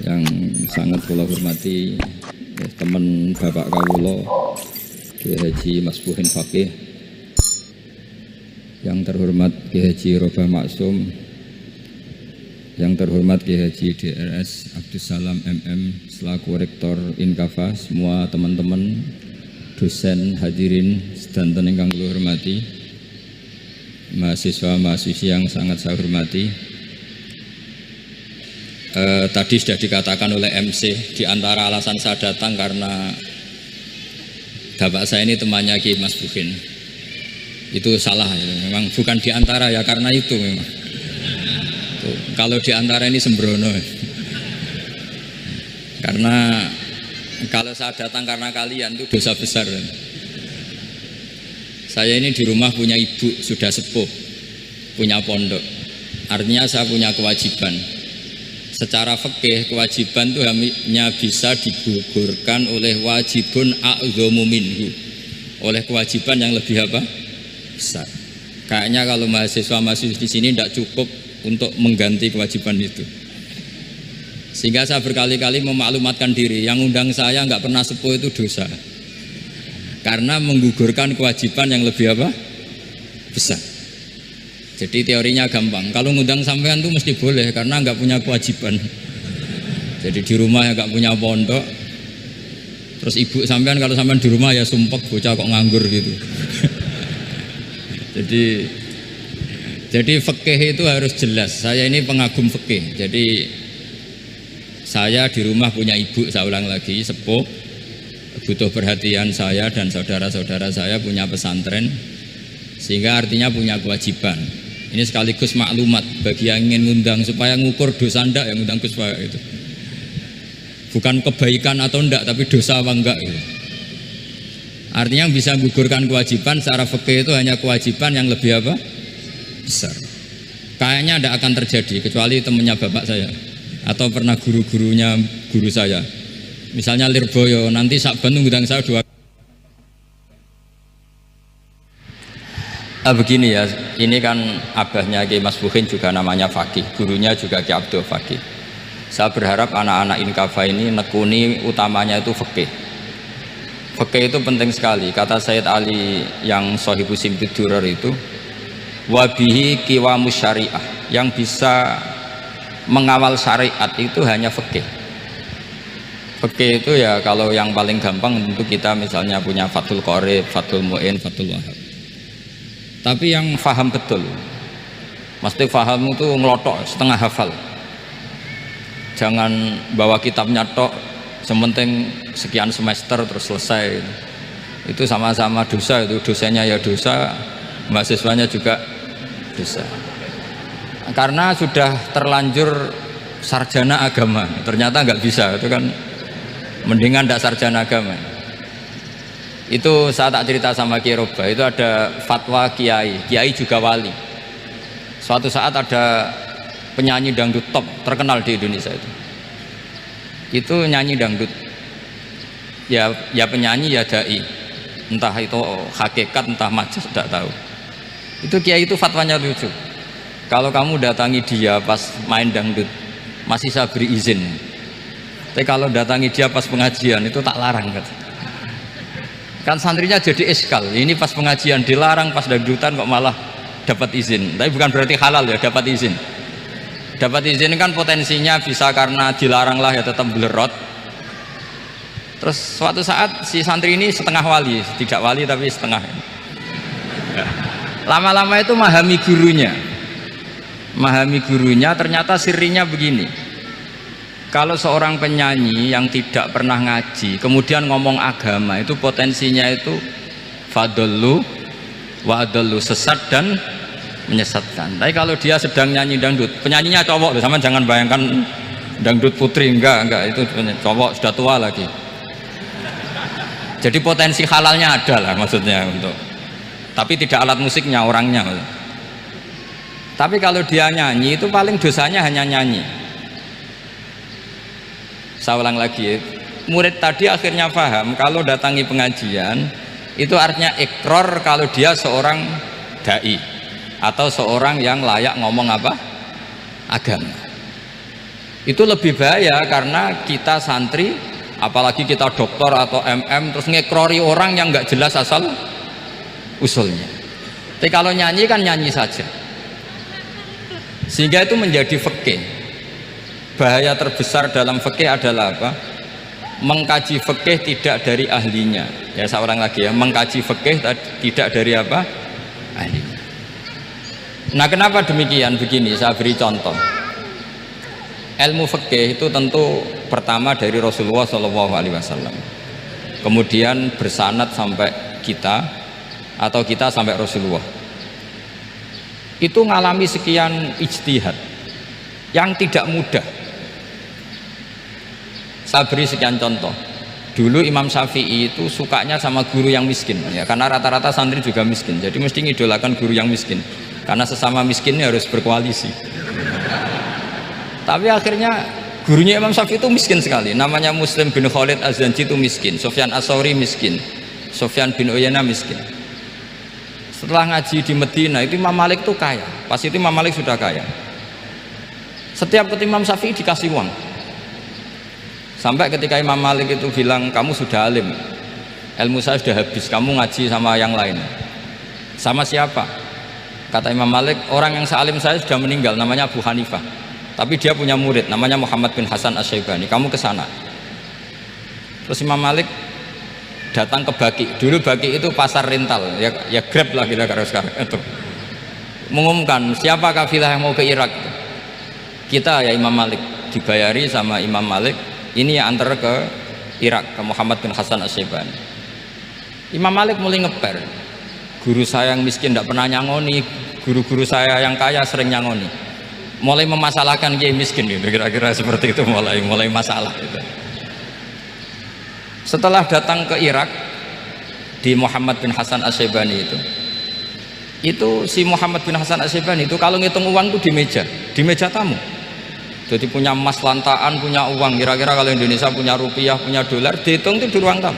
yang sangat kula hormati teman Bapak kawula Kiai Haji Masbuhin Faqih, yang terhormat Kiai Haji Robah Maksum, yang terhormat Kiai Haji DRS Abdussalam MM selaku Rektor Inkafa, semua teman-teman dosen hadirin sedanten ingkang kula hormati, mahasiswa-mahasiswi yang sangat saya hormati. Tadi sudah dikatakan oleh MC, di antara alasan saya datang karena bapak saya ini temannya Kiai Masbuhin. Itu salah ya. Memang bukan di antara ya, karena itu memang. Tuh, kalau di antara ini sembrono. Karena kalau saya datang karena kalian itu dosa besar. Saya ini di rumah punya ibu sudah sepuh, punya pondok. Artinya saya punya kewajiban. Secara fikih kewajiban itu hanya bisa digugurkan oleh wajibun a'dhamu minhu, oleh kewajiban yang lebih apa? Besar. Kayaknya kalau mahasiswa-mahasiswa di sini tidak cukup untuk mengganti kewajiban itu. Sehingga saya berkali-kali memaklumatkan diri, yang undang saya nggak pernah sepuh itu dosa. Karena menggugurkan kewajiban yang lebih apa? Besar. Jadi teorinya gampang. Kalau ngundang sampean tuh mesti boleh karena nggak punya kewajiban. Jadi di rumah ya nggak punya pondok. Terus ibu sampean kalau sampean di rumah ya sumpek bocah kok nganggur gitu. Jadi fikih itu harus jelas. Saya ini pengagum fikih. Jadi saya di rumah punya ibu, saya ulang lagi, sepuh, butuh perhatian saya dan saudara-saudara saya, punya pesantren, sehingga artinya punya kewajiban. Ini sekaligus maklumat bagi yang ingin ngundang supaya ngukur dosa ndak yang ngundang Gus Pak itu. Bukan kebaikan atau ndak, tapi dosa apa enggak gitu. Artinya yang bisa menggugurkan kewajiban secara fikih itu hanya kewajiban yang lebih apa? Besar. Kayaknya ndak akan terjadi kecuali temannya bapak saya atau pernah guru-gurunya guru saya. Misalnya Lirboyo, nanti Sakban ngundang saya 2. Begini ya, ini kan abahnya Kiai Masbuhin juga namanya Faqih, gurunya juga Kiai Abdul Faqih. Saya berharap anak-anak Inkafa ini nekuni utamanya itu fikih. Fikih itu penting sekali. Kata Sayyid Ali yang Shahibu Simtid Durar itu, wabihi qiwamus syariah, yang bisa mengawal syariat itu hanya fikih. Fikih itu ya kalau yang paling gampang tentu kita misalnya punya Fathul Qorib, Fathul Mu'in, Fathul Wahab. Tapi yang faham betul, mesti faham itu ngelotok setengah hafal. Jangan bawa kitabnya tok, sementing sekian semester terus selesai. Itu sama-sama dosa, itu dosanya ya dosa, mahasiswanya juga dosa. Karena sudah terlanjur sarjana agama, ternyata nggak bisa, itu kan mendingan tidak sarjana agama. Itu saya tak cerita sama Kiai Robah, itu ada fatwa kiai juga wali. Suatu saat ada penyanyi dangdut top terkenal di Indonesia itu nyanyi dangdut, ya penyanyi ya dai, entah itu hakikat entah majas tidak tahu. Itu kiai itu fatwanya lucu, kalau kamu datangi dia pas main dangdut masih saya beri izin, tapi kalau datangi dia pas pengajian itu tak larang kata. Kan santrinya jadi eskal, ini pas pengajian dilarang, pas dangdutan kok malah dapat izin. Tapi bukan berarti halal ya, dapat izin. Dapat izin kan potensinya bisa karena dilarang lah ya tetap belerot. Terus suatu saat si santri ini setengah wali, tidak wali tapi setengah. Lama-lama itu memahami gurunya, ternyata sirinya begini. Kalau seorang penyanyi yang tidak pernah ngaji kemudian ngomong agama, itu potensinya itu fadallu wa adallu, sesat dan menyesatkan. Tapi kalau dia sedang nyanyi dangdut, penyanyinya cowok, sama jangan bayangkan dangdut putri, enggak, itu cowok sudah tua lagi. Jadi potensi halalnya ada lah maksudnya untuk, tapi tidak alat musiknya, orangnya. Tapi kalau dia nyanyi itu paling dosanya hanya nyanyi. Saya ulang lagi, murid tadi akhirnya paham kalau datangi pengajian itu artinya ikrar kalau dia seorang dai atau seorang yang layak ngomong apa? Agama. Itu lebih bahaya karena kita santri, apalagi kita doktor atau terus ngekrori orang yang nggak jelas asal usulnya. Tapi kalau nyanyi kan nyanyi saja, sehingga itu menjadi fikih. Bahaya terbesar dalam fikih adalah apa? Mengkaji fikih tidak dari ahlinya. Ya seorang lagi ya, mengkaji fikih tidak dari apa? Ahlinya. Nah kenapa demikian? Begini, saya beri contoh. Ilmu fikih itu tentu pertama dari Rasulullah SAW, kemudian bersanad sampai kita atau kita sampai Rasulullah. Itu ngalami sekian ijtihad yang tidak mudah. Saya beri sekian contoh. Dulu Imam Syafi'i itu sukanya sama guru yang miskin, ya, karena rata-rata santri juga miskin, jadi mesti ngidolakan guru yang miskin, karena sesama miskinnya harus berkoalisi. Tapi akhirnya gurunya Imam Syafi'i itu miskin sekali, namanya Muslim bin Khalid Az-Zanji itu miskin, Sufyan As-Sauri miskin, Sufyan bin Uyainah miskin. Setelah ngaji di Medina itu Imam Malik itu kaya, pas itu Imam Malik sudah kaya. Setiap ketemu Imam Syafi'i dikasih uang. Sampai ketika Imam Malik itu bilang, kamu sudah alim, ilmu saya sudah habis, kamu ngaji sama yang lain. Sama siapa? Kata Imam Malik, orang yang sealim saya sudah meninggal, namanya Abu Hanifah, tapi dia punya murid namanya Muhammad bin Hasan Asy-Syaibani, kamu ke sana. Terus Imam Malik datang ke Baki. Dulu Baki itu pasar rental, ya Grab lah kira-kira sekarang itu. Mengumumkan siapa kafilah yang mau ke Irak. Kita ya Imam Malik, dibayari sama Imam Malik, ini yang antar ke Irak, ke Muhammad bin Hasan Asy-Syaibani. Imam Malik mulai ngeper, guru saya yang miskin tidak pernah nyangoni, guru-guru saya yang kaya sering nyangoni. Mulai memasalahkan kiai miskin gitu, kira-kira seperti itu, mulai masalah gitu. Setelah datang ke Irak di Muhammad bin Hasan Asy-Syaibani itu si Muhammad bin Hasan Asy-Syaibani itu kalau ngitung uang itu di meja tamu. Jadi punya emas lantaan, punya uang, kira-kira kalau Indonesia punya rupiah, punya dolar, dihitung itu di ruang tamu.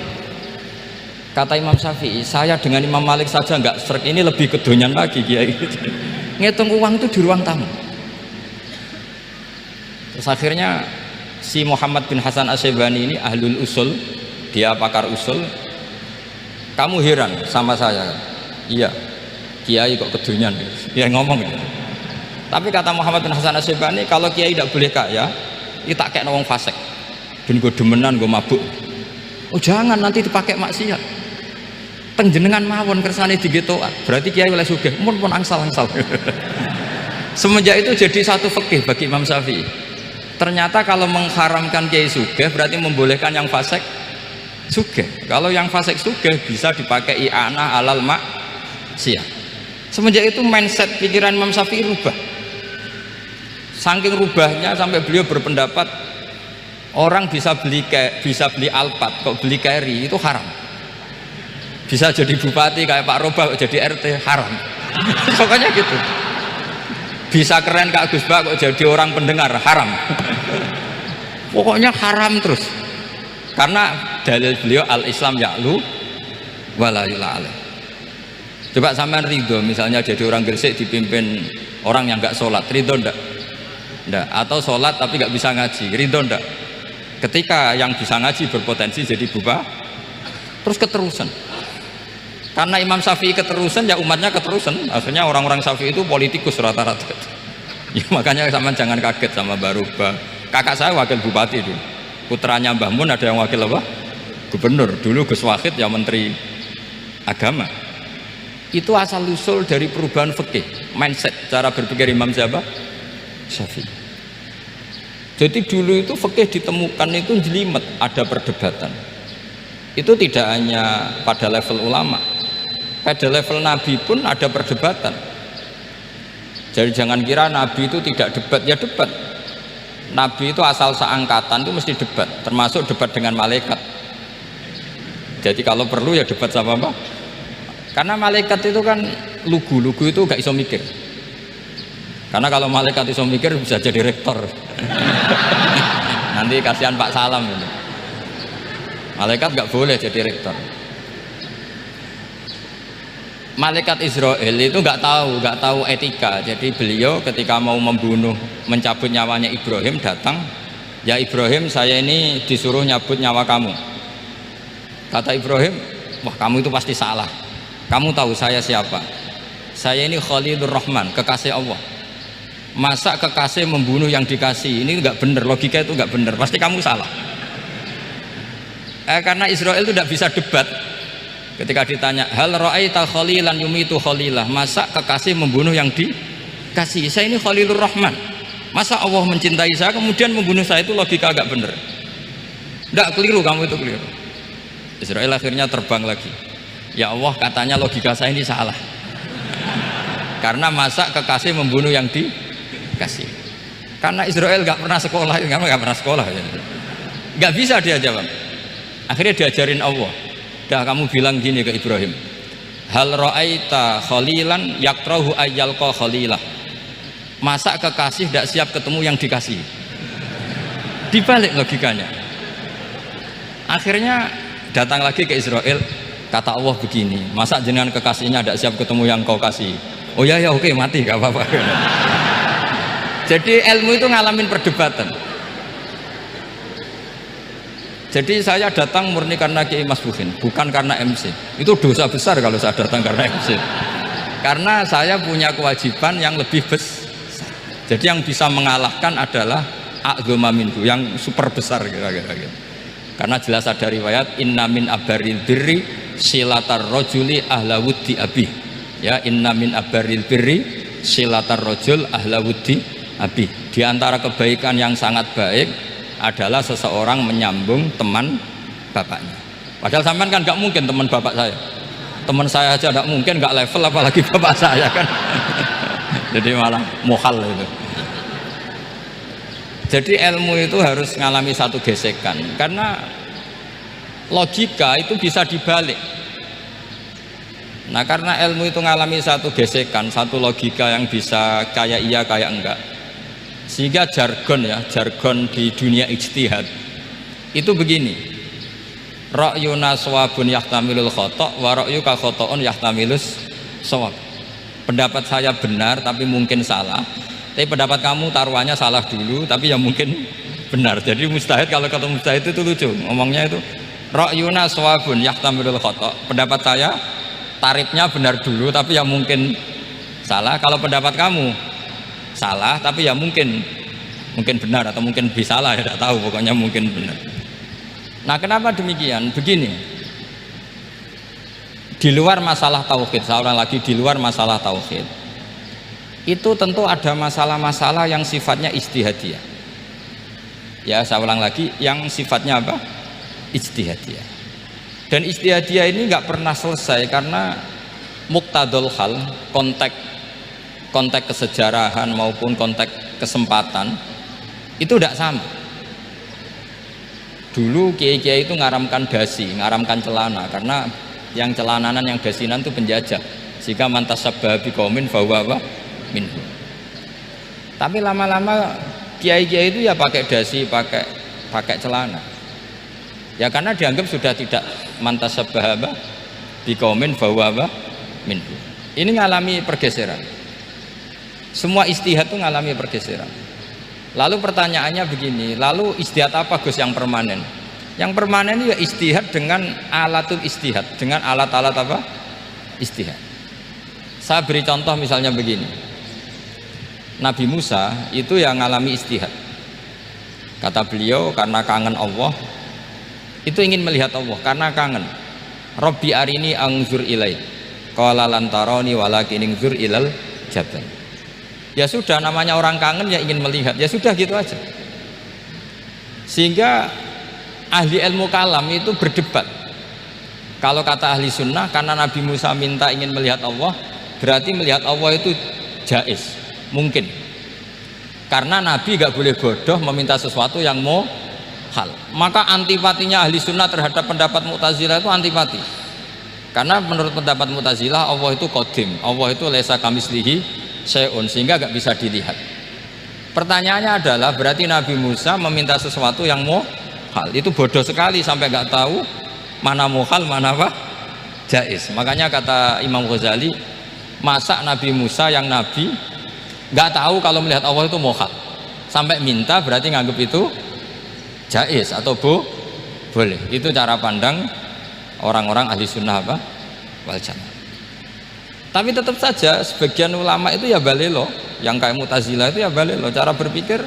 Kata Imam Syafi'i, saya dengan Imam Malik saja nggak serik, ini lebih kedonyan lagi kiai. Ngitung uang itu di ruang tamu. Terus akhirnya si Muhammad bin Hasan Asy-Syaibani ini ahlul usul, dia pakar usul. Kamu heran sama saya? Iya, kiai kok kedonyan? Dia ngomong gitu. Tapi kata Muhammad bin Hasan Asy-Syaibani, kalau kiai tidak boleh kaya, itu tak kayak wong fasik, ben gue demenan, gue mabuk. Oh jangan, nanti dipakai maksiat. Tenjenengan mawon kersane digetokan, berarti kiai oleh sugih, pun angsal-angsal. Semenjak itu jadi satu fikih bagi Imam Syafi'i. Ternyata kalau mengharamkan kiai sugih berarti membolehkan yang fasik sugih. Kalau yang fasik sugih bisa dipakai i'anah alal maksiat. Semenjak itu mindset pikiran Imam Syafi'i rubah. Saking rubahnya sampai beliau berpendapat orang bisa beli Alphard, kok beli carry itu haram. Bisa jadi bupati kayak Pak Roba, kok jadi RT haram. Pokoknya gitu. Bisa keren Kak Gus Bak, kok jadi orang pendengar haram. Pokoknya haram terus. Karena dalil beliau al-Islam ya'lu wala yu'la alaih. Coba sampean ridho misalnya jadi orang Gresik dipimpin orang yang nggak sholat, ridho ndak? Ndak. Atau sholat tapi nggak bisa ngaji, ridho ndak? Ketika yang bisa ngaji berpotensi jadi bupati, terus keterusan. Karena Imam Syafi'i keterusan, ya umatnya keterusan. Akhirnya orang-orang Syafi'i itu politikus rata-rata. Ya makanya sama jangan kaget sama Baruba. Kakak saya wakil bupati dulu. Putranya Mbah Mun ada yang wakil apa? Gubernur. Dulu Gus Wahid yang menteri agama. Itu asal usul dari perubahan fikih, mindset, cara berpikir Imam Syafi'i. Jadi dulu itu fikih ditemukan itu jelimet, ada perdebatan. Itu tidak hanya pada level ulama, pada level Nabi pun ada perdebatan. Jadi jangan kira Nabi itu tidak debat, ya debat. Nabi itu asal seangkatan itu mesti debat, termasuk debat dengan malaikat. Jadi kalau perlu ya debat sama apa? Karena malaikat itu kan lugu itu gak iso mikir. Karena kalau malaikat iso mikir bisa jadi rektor. Nanti kasihan Pak Salam gitu. Malaikat gak boleh jadi rektor. Malaikat Israel itu nggak tahu etika. Jadi beliau ketika mau membunuh, mencabut nyawanya Ibrahim datang, ya Ibrahim, saya ini disuruh nyabut nyawa kamu. Kata Ibrahim, wah kamu itu pasti salah. Kamu tahu saya siapa? Saya ini Khalilur Rahman, kekasih Allah. Masa kekasih membunuh yang dikasih? Ini nggak benar, logika itu nggak benar. Pasti kamu salah. Karena Israel itu tidak bisa debat. Ketika ditanya, hal ra'aita khalilan yumitu khalilah, masa kekasih membunuh yang dikasih? Saya ini Khalilur Rahman. Masa Allah mencintai saya kemudian membunuh saya? Itu logika agak bener. Tidak, keliru, kamu itu keliru. Israel akhirnya terbang lagi. Ya Allah, katanya logika saya ini salah. Karena masa kekasih membunuh yang dikasih? Karena Israel nggak pernah sekolah, nggak pernah sekolah, nggak bisa dia jawab. Akhirnya diajarin Allah. Dah kamu bilang gini ke Ibrahim, hal ra'aita khalilan yakrahu ayyalqa khalilah, masa kekasih tidak siap ketemu yang dikasih? Dibalik logikanya. Akhirnya datang lagi ke Israel, kata Allah begini, masa jenengan kekasihnya tidak siap ketemu yang kau kasih? Oh ya oke, mati gak apa-apa. Jadi ilmu itu ngalamin perdebatan. Jadi saya datang murni karena Kiai Masbuhin, bukan karena MC. Itu dosa besar kalau saya datang karena MC. Karena saya punya kewajiban yang lebih besar. Jadi yang bisa mengalahkan adalah a'dzama minhu, yang super besar kira-kira gitu. Karena jelas ada riwayat inna min abaril birri silatar rajuli ahla wuddi abi. Ya, inna min abaril birri silatar rajul ahla wuddi abi. Di antara kebaikan yang sangat baik adalah seseorang menyambung teman bapaknya. Padahal sampean kan nggak mungkin teman bapak saya. Teman saya aja nggak mungkin, nggak level apalagi bapak saya kan. Jadi malah muhal itu. Jadi ilmu itu harus mengalami satu gesekan, karena logika itu bisa dibalik. Nah karena ilmu itu mengalami satu gesekan, satu logika yang bisa kayak iya kayak enggak, sehingga jargon di dunia ijtihad itu begini, ra'yuna shawabun yahtamilul khata' wa ra'yuka khata'un yahtamilus shawab. Pendapat saya benar tapi mungkin salah, tapi pendapat kamu taruhannya salah dulu tapi yang mungkin benar. Jadi mustahid, kalau kata mustahid itu lucu ngomongnya itu, ra'yuna shawabun yahtamilul khata', pendapat saya tarifnya benar dulu tapi yang mungkin salah. Kalau pendapat kamu salah tapi ya mungkin benar atau mungkin bisa salah, ya tidak tahu, pokoknya mungkin benar. Nah kenapa demikian? Begini, di luar masalah tauhid, seorang lagi di luar masalah tauhid itu tentu ada masalah-masalah yang sifatnya ijtihadiyah. Ya saya ulang lagi, yang sifatnya apa? Ijtihadiyah. Dan ijtihadiyah ini nggak pernah selesai karena muqtadul hal, konteks kesejarahan maupun konteks kesempatan itu tidak sama. Dulu kiai-kiai itu ngaramkan dasi, ngaramkan celana, karena yang celananan yang dasinan itu penjajah, jika mantas sabah biqaumin fahuwa minhu. Tapi lama-lama kiai-kiai itu ya pakai dasi, pakai celana, ya karena dianggap sudah tidak mantas sabah biqaumin fahuwa minhu. Ini ngalami pergeseran. Semua ijtihad itu ngalami pergeseran. Lalu pertanyaannya begini, lalu ijtihad apa Gus yang permanen? Yang permanen itu ya ijtihad dengan alatul ijtihad, dengan alat-alat apa? Ijtihad. Saya beri contoh misalnya begini, Nabi Musa itu yang ngalami ijtihad. Kata beliau karena kangen Allah, itu ingin melihat Allah karena kangen. Rabbi arini anzur ilai, qala lan tarani walakin anzur ilal jabal. Ya sudah, namanya orang kangen ya ingin melihat, ya sudah gitu aja. Sehingga ahli ilmu kalam itu berdebat. Kalau kata ahli sunnah, karena Nabi Musa minta ingin melihat Allah, berarti melihat Allah itu jaiz, mungkin. Karena Nabi gak boleh bodoh meminta sesuatu yang hal. Maka antipatinya ahli sunnah terhadap pendapat Mu'tazilah itu antipati. Karena menurut pendapat Mu'tazilah Allah itu qadim, Allah itu laisa kamislihi syai'un, sehingga gak bisa dilihat. Pertanyaannya adalah berarti Nabi Musa meminta sesuatu yang hal, itu bodoh sekali sampai gak tahu mana hal mana apa jais. Makanya kata Imam Ghazali, masa Nabi Musa yang nabi nggak tahu kalau melihat Allah itu mohak, sampai minta berarti nganggap itu jais atau boleh. Itu cara pandang orang-orang ahli sunnah apa wal jamaah. Tapi tetap saja sebagian ulama itu ya balelo, yang kayak Mu'tazilah itu ya balelo, cara berpikir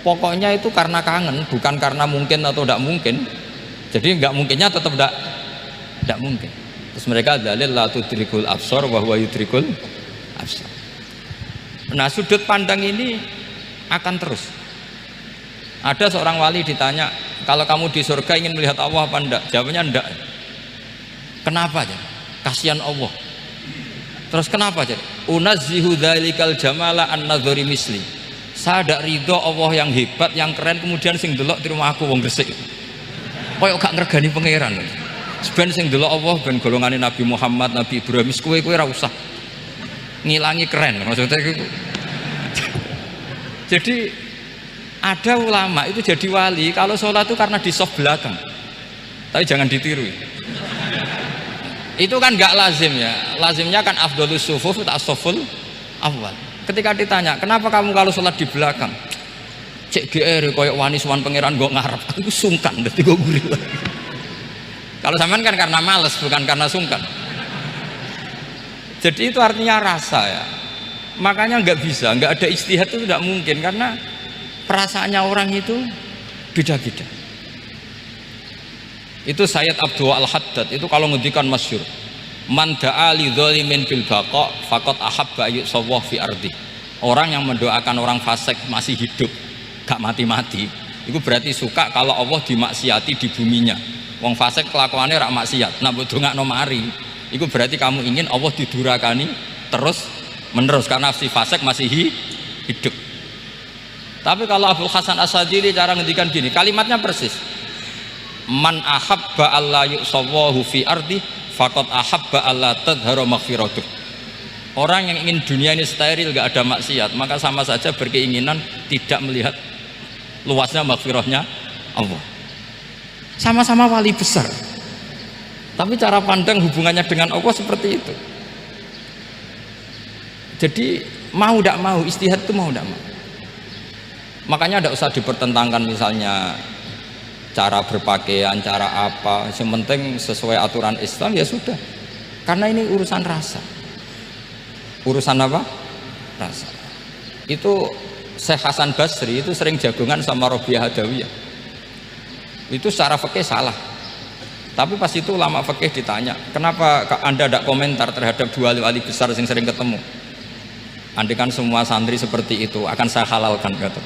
pokoknya itu karena kangen, bukan karena mungkin atau tidak mungkin. Jadi nggak mungkinnya tetap tidak mungkin. Terus mereka dalil la tudrikul absar wa huwa yudrikul absar. Nah, sudut pandang ini akan terus. Ada seorang wali ditanya, kalau kamu di surga ingin melihat Allah apa enggak? Jawabnya enggak. Kenapa aja? Kasihan Allah. Terus kenapa aja? Unazzihu dzalikal jamala an nadzuri misli. Saya tidak ridho Allah yang hebat, yang keren, kemudian sing delok di rumah aku wong gresik. Koyok gak ngergani pangeran. Sebenarnya sing delok Allah ben golongane Nabi Muhammad, Nabi Ibrahim, kowe ora usah ngilangi keren maksudnya itu. Jadi ada ulama itu jadi wali kalau sholat itu karena di soft belakang, tapi jangan ditiru. Itu kan nggak lazim ya, lazimnya kan afdhalus sufuf as-saful awal. Ketika ditanya kenapa kamu kalau sholat di belakang, cek GR koyok wani suwan pangeran gue ngarep, aku sungkan dadi gue gurih lagi. Kalau sampean kan karena males, bukan karena sungkan. Jadi itu artinya rasa ya. Makanya nggak bisa, nggak ada ijtihad itu tidak mungkin karena perasaannya orang itu beda-beda. Itu Sayyid Abdul Al-Haddad itu kalau ngendikan masyhur, man da'a li dzalimin bil baqa faqad ahabba yu'sawwa fi ardi. Orang yang mendoakan orang fasik masih hidup, gak mati-mati, itu berarti suka kalau Allah dimaksiati di buminya. Wong fasik kelakuannya rak maksiat, nah mbok dongakno mari. Itu berarti kamu ingin Allah didurakani terus menerus karena si fasik masih hidup. Tapi kalau Abdul Hasan As-Sadili cara ngendikan gini, kalimatnya persis. Man ahabba alla yu'sawwahu fi ardi faqad ahabba alla tadhharu maghfiratuh. Orang yang ingin dunia ini steril, gak ada maksiat, maka sama saja berkeinginan tidak melihat luasnya maghfirahnya Allah. Sama-sama wali besar, tapi cara pandang hubungannya dengan Allah seperti itu. Jadi mau tidak mau, istihad itu mau tidak mau. Makanya tidak usah dipertentangkan misalnya cara berpakaian, cara apa, yang penting sesuai aturan Islam ya sudah. Karena ini urusan rasa. Urusan apa? Rasa. Itu Syekh Hasan Basri itu sering jagongan sama Robiah Hadawiyah. Itu secara fikih salah. Tapi pas itu ulama fikih ditanya, kenapa Anda tidak komentar terhadap dua wali besar yang sering ketemu? Andai kan semua santri seperti itu akan saya halalkan, kata.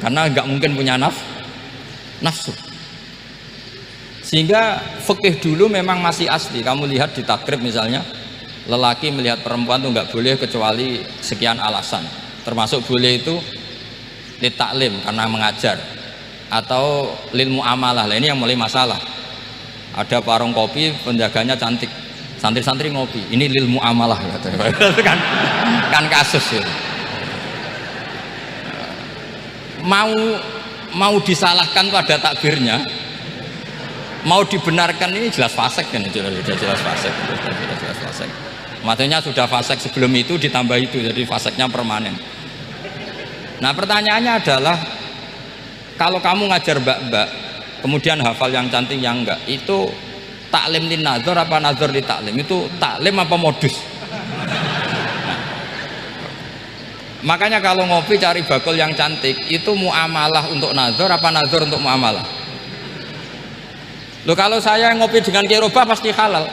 Karena nggak mungkin punya nafsu. Sehingga fikih dulu memang masih asli. Kamu lihat di takrib misalnya, lelaki melihat perempuan itu nggak boleh kecuali sekian alasan. Termasuk boleh itu li taklim karena mengajar, atau lil muamalah. Lah ini yang mulai masalah. Ada warung kopi, penjaganya cantik, santri-santri ngopi, ini lil muamalah kan kasus ya. Mau disalahkan pada takbirnya, mau dibenarkan ini jelas fasik kan, jelas fasik. Maksudnya sudah fasik sebelum itu ditambah itu, jadi fasiknya permanen. Nah pertanyaannya adalah, kalau kamu ngajar mbak-mbak kemudian hafal yang cantik yang enggak, itu taklim lin nazar apa nazar li taklim? Itu taklim apa modus? Makanya kalau ngopi cari bakul yang cantik, itu muamalah untuk nazar apa nazar untuk muamalah? Loh, kalau saya ngopi dengan kiroba pasti halal.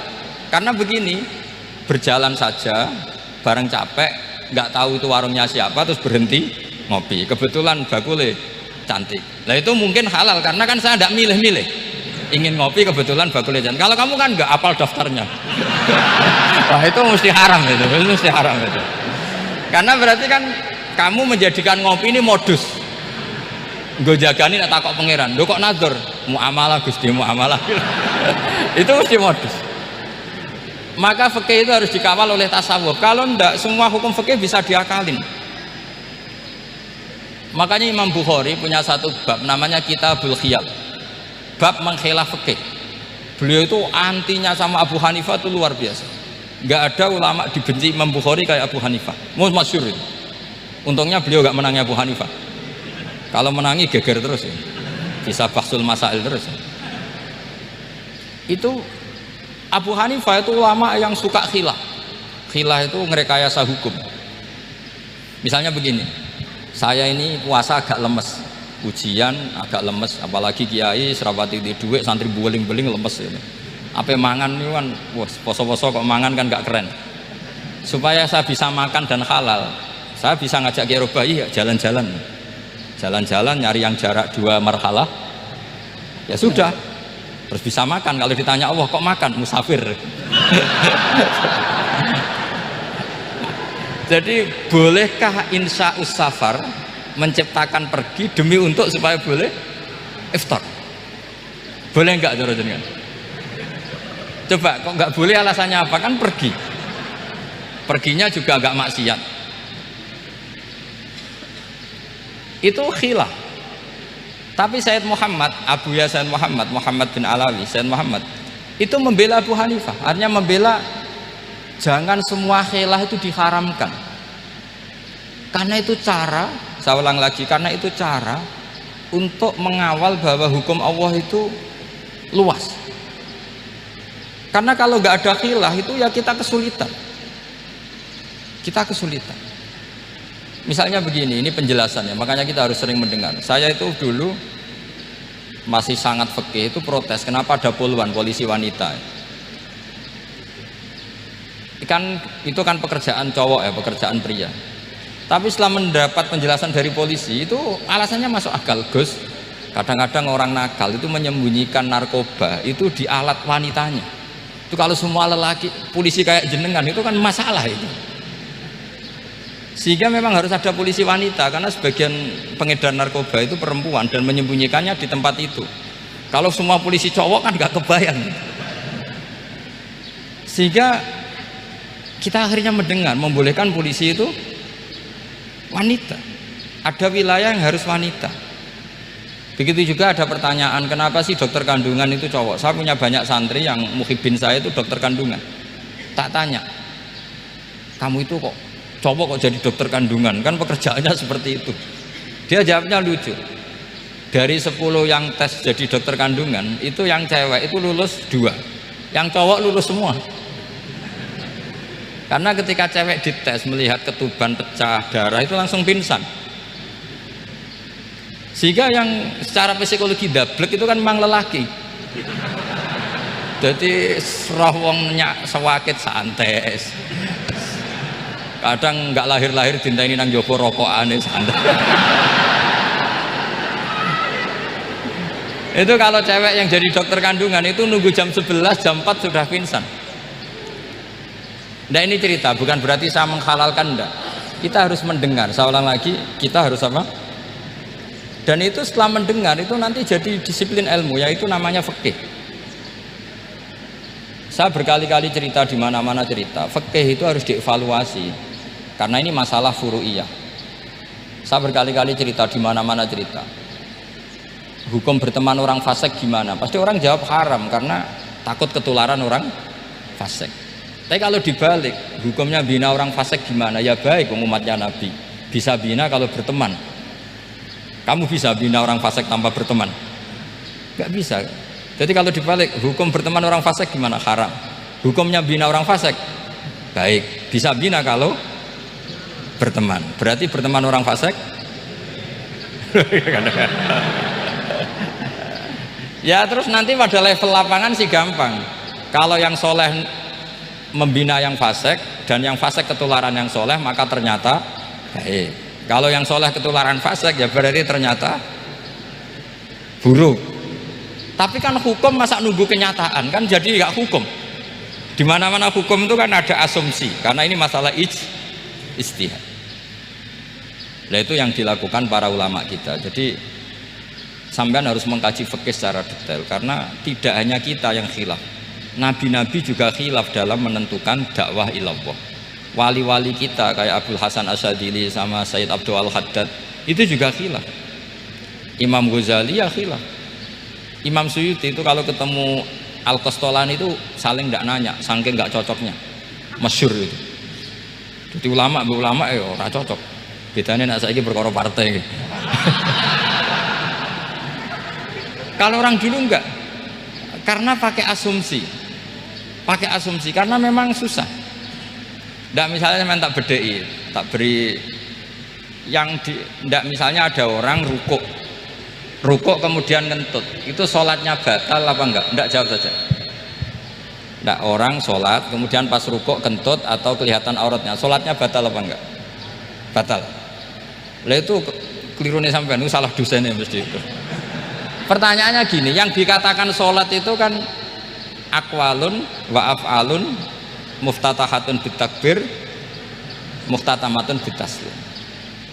Karena begini, berjalan saja bareng capek, nggak tahu itu warungnya siapa, terus berhenti ngopi, kebetulan bakule cantik. Nah itu mungkin halal karena kan saya tidak milih-milih, ingin ngopi kebetulan bakule cantik. Kalau kamu kan nggak apal daftarnya, wah itu mesti haram itu mesti haram itu. Karena berarti kan kamu menjadikan ngopi ini modus. Gue jagani nak takok pangeran, lo kok nazar muamalah Gusti muamalah. Itu mesti modus. Maka fikih itu harus dikawal oleh tasawuf. Kalau ndak, semua hukum fikih bisa diakalin. Makanya Imam Bukhari punya satu bab namanya Kitabul Khiyal, bab mengkhilaf fikih. Beliau itu antinya sama Abu Hanifah itu luar biasa. Nggak ada ulama dibenci Imam Bukhari kayak Abu Hanifah. Masyhur itu. Untungnya beliau nggak menangi Abu Hanifah. Kalau menangi geger terus ya. Bisa bahsul masail terus ya. Itu Abu Hanifah itu ulama yang suka khilah. Khilah itu ngerekayasa hukum. Misalnya begini, saya ini puasa agak lemes, ujian agak lemes, apalagi kiai serapati di duit, santri beling-beling lemes ini. Apa mangan ini kan, wah poso-poso kok mangan kan gak keren. Supaya saya bisa makan dan halal, saya bisa ngajak kiai Robai ya jalan-jalan, jalan-jalan nyari yang jarak 2 marhalah, ya sudah, terus bisa makan. Kalau ditanya Allah kok makan, musafir. Jadi bolehkah insya safar menciptakan pergi demi untuk supaya boleh iftar? Boleh enggak cara jenengan? Coba kok enggak boleh, alasannya apa? Kan pergi. Perginya juga enggak maksiat. Itu khilaf. Tapi Sayyid Muhammad, Abuya Sayyid Muhammad, Muhammad bin Alawi, Sayyid Muhammad itu membela Abu Hanifah. Artinya membela jangan semua khilaf itu diharamkan, karena itu cara, saya ulang lagi, karena itu cara untuk mengawal bahwa hukum Allah itu luas. Karena kalau nggak ada khilaf itu ya kita kesulitan, misalnya begini, ini penjelasannya, makanya kita harus sering mendengar. Saya itu dulu masih sangat fikih itu protes kenapa ada poluan polisi wanita. Itu kan pekerjaan cowok ya, pekerjaan pria. Tapi setelah mendapat penjelasan dari polisi itu alasannya masuk akal. Gus, kadang-kadang orang nakal itu menyembunyikan narkoba itu di alat wanitanya. Itu kalau semua lelaki polisi kayak jenengan itu kan masalah itu. Sehingga memang harus ada polisi wanita, karena sebagian pengedar narkoba itu perempuan dan menyembunyikannya di tempat itu. Kalau semua polisi cowok kan nggak kebayang. Sehingga kita akhirnya mendengar membolehkan polisi itu wanita. Ada wilayah yang harus wanita. Begitu juga ada pertanyaan, kenapa sih dokter kandungan itu cowok? Saya punya banyak santri yang muhibin saya itu dokter kandungan. Tak tanya, kamu itu kok cowok kok jadi dokter kandungan? Kan pekerjaannya seperti itu. Dia jawabnya lucu. Dari 10 yang tes jadi dokter kandungan, itu yang cewek itu lulus 2, yang cowok lulus semua. Karena ketika cewek dites melihat ketuban pecah darah itu langsung pingsan. Sehingga yang secara psikologi dablek itu kan memang lelaki. Jadi roh wong nyak sewakit santai. Kadang nggak lahir-lahir dinteni nang jopo rokokane santai. Itu kalau cewek yang jadi dokter kandungan itu nunggu jam 11, jam 4 sudah pingsan. Nah ini cerita, bukan berarti saya menghalalkan, enggak. Kita harus mendengar, saya ulang lagi, kita harus apa? Dan itu setelah mendengar itu nanti jadi disiplin ilmu, yaitu namanya fikih. Saya berkali-kali cerita di mana-mana cerita, fikih itu harus dievaluasi, karena ini masalah furu'iyah. Saya berkali-kali cerita di mana-mana cerita. Hukum berteman orang fasik gimana? Pasti orang jawab haram karena takut ketularan orang fasik. Tapi kalau dibalik, hukumnya bina orang fasik gimana? Ya baik, umatnya Nabi bisa bina kalau berteman. Kamu bisa bina orang fasik tanpa berteman? Gak bisa. Jadi kalau dibalik, hukum berteman orang fasik gimana? Haram. Hukumnya bina orang fasik baik, bisa bina kalau berteman. Berarti berteman orang fasik ya terus nanti pada level lapangan sih gampang. Kalau yang soleh membina yang fasik dan yang fasik ketularan yang soleh, maka ternyata baik. Kalau yang soleh ketularan fasik ya berarti ternyata buruk. Tapi kan hukum masa nunggu kenyataan, kan jadi nggak hukum. Di mana-mana hukum itu kan ada asumsi, karena ini masalah ijtihad. Nah itu yang dilakukan para ulama kita. Jadi sampean harus mengkaji fikih secara detail, karena tidak hanya kita yang khilaf. Nabi-nabi juga khilaf dalam menentukan dakwah ilallah. Wali-wali kita kayak Abdul Hasan Asyadili sama Sayyid Abdul Al-Haddad itu juga khilaf. Imam Ghazali ya khilaf. Imam Suyuti itu kalau ketemu Al-Qastolani itu saling tidak nanya, saking nggak cocoknya, masyhur itu. Jadi ulama ya ora cocok. Bedanya nak saiki perkara partai. Kalau orang dulu enggak, karena pakai asumsi, karena memang susah. Ndak misalnya saya tak bedai, tak beri yang ndak misalnya ada orang rukuk kemudian ngentut, itu sholatnya batal apa enggak? Enggak, jawab saja. Enggak, orang sholat kemudian pas rukuk kentut atau kelihatan auratnya, sholatnya batal apa enggak? Batal. Lah itu kelirune sampean, itu salah dosennya mesti itu. Pertanyaannya gini, yang dikatakan sholat itu kan aqwalun wa af'alun muftatahatun bitakbir muftatamatun bitaslim.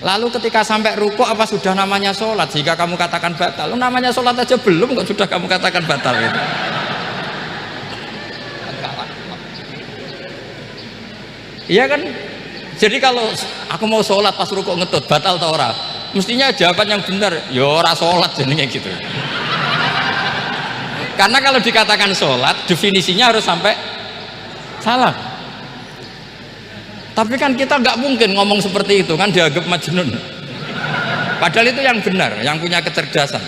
Lalu ketika sampai rukuk apa sudah namanya sholat? Jika kamu katakan batal, namanya sholat aja belum kok sudah kamu katakan batal itu. Iya kan? Jadi kalau aku mau sholat pas rukuk ngetut batal atau ora? Mestinya jawaban yang benar, ya ora sholat jadinya gitu. Karena kalau dikatakan sholat, definisinya harus sampai salah. Tapi kan kita nggak mungkin ngomong seperti itu kan, dianggap majnun. Padahal itu yang benar, yang punya kecerdasan.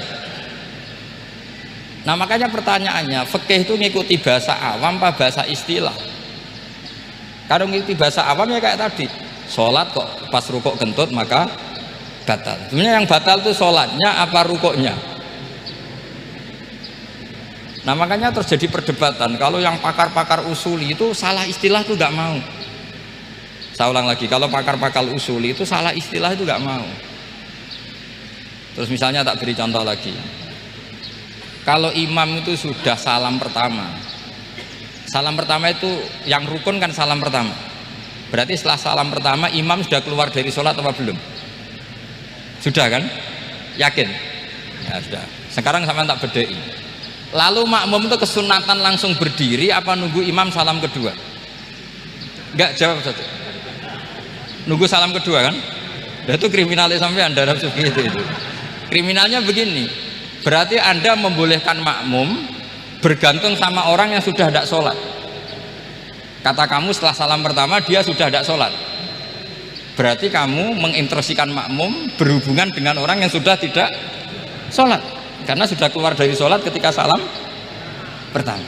Nah makanya pertanyaannya, fikih itu ngikuti bahasa awam apa bahasa istilah? Kalau ngikuti bahasa awam ya kayak tadi, sholat kok pas rukuk kentut maka batal. Sebenarnya yang batal itu sholatnya apa rukuknya? Nah makanya terjadi perdebatan. Kalau yang pakar-pakar usuli itu salah istilah itu nggak mau. Saya ulang lagi, kalau pakar-pakar usuli itu salah istilah itu nggak mau. Terus misalnya tak beri contoh lagi, kalau imam itu sudah salam pertama itu yang rukun kan salam pertama, berarti setelah salam pertama imam sudah keluar dari sholat apa belum? Sudah kan? Yakin? Ya sudah. Sekarang sama tak bedai. Lalu makmum itu kesunatan langsung berdiri apa nunggu imam salam kedua? Enggak, jawab saja. Nunggu salam kedua kan? Dan itu kriminalnya sampai dalam sufi itu. Kriminalnya begini, berarti Anda membolehkan makmum bergantung sama orang yang sudah tidak sholat. Kata kamu setelah salam pertama dia sudah tidak sholat, berarti kamu menginstruksikan makmum berhubungan dengan orang yang sudah tidak sholat, karena sudah keluar dari sholat ketika salam pertama.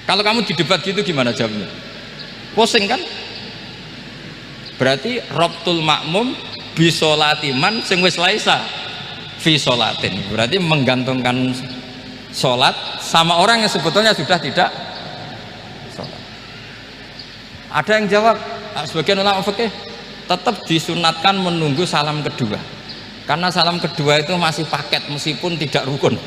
Kalau kamu didebat gitu gimana jawabnya? Pusing kan? Berarti robtul makmum bisolatiman sing wis laisa fi sholatin, berarti menggantungkan sholat sama orang yang sebetulnya sudah tidak sholat. Ada yang jawab, sebagian ulama fikih tetap disunatkan menunggu salam kedua, karena salam kedua itu masih paket meskipun tidak rukun,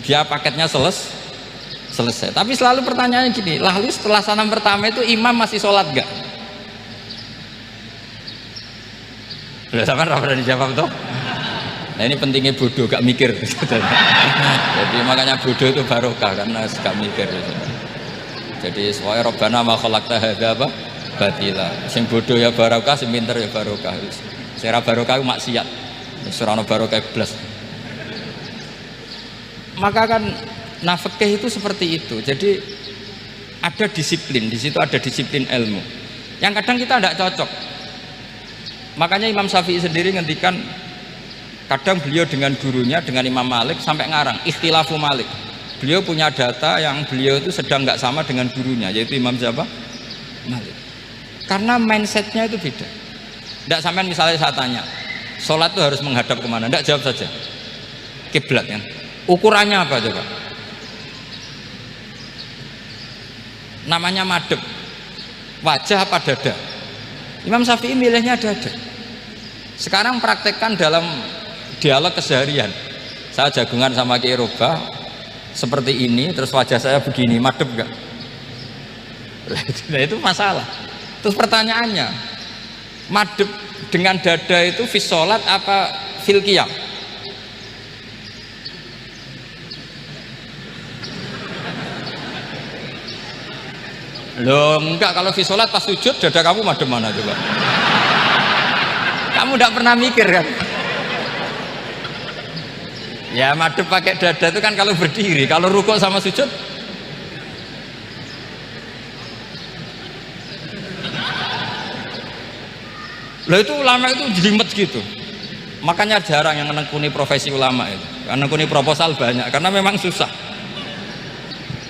dia paketnya selesai. Tapi selalu pertanyaannya gini, lalu setelah salam pertama itu imam masih sholat gak? Udah sampai pernah dijawab tuh. Nah ini pentingnya bodoh, gak mikir. Jadi makanya bodoh itu barokah karena gak mikir. Jadi soalnya Rabbana ma khalaqta hadza apa batila. Sing bodoh ya barokah, sing pinter ya barokah. Sing ra barokah itu maksiat. Wis ora ono barokah blas. Maka kan fikih itu seperti itu. Jadi ada disiplin, di situ ada disiplin ilmu. Yang kadang kita tidak cocok. Makanya Imam Syafi'i sendiri ngendikan, kadang beliau dengan gurunya, dengan Imam Malik sampai ngarang ikhtilafu Malik. Beliau punya data yang beliau itu sedang nggak sama dengan gurunya, yaitu Imam siapa? Malik. Karena mindsetnya itu beda. Tidak sampai misalnya saya tanya, sholat itu harus menghadap kemana? Tidak, jawab saja. Kiblat kan? Ukurannya apa coba? Namanya madhep. Wajah apa dada? Imam Syafi'i milihnya dada. Sekarang praktekkan dalam dialog keseharian. Saya jagungan sama Kiai Roba seperti ini, terus wajah saya begini, madhep gak? Nah itu masalah. Terus pertanyaannya, madhep dengan dada itu fis sholat apa fil qiyam? Loh enggak, kalau fis sholat pas sujud dada kamu madhep mana coba? Kamu enggak pernah mikir kan? Ya madhep pakai dada itu kan kalau berdiri, kalau rukuk sama sujud Loh itu ulama itu jelimet gitu. Makanya jarang yang menekuni profesi ulama itu. Menekuni proposal banyak karena memang susah.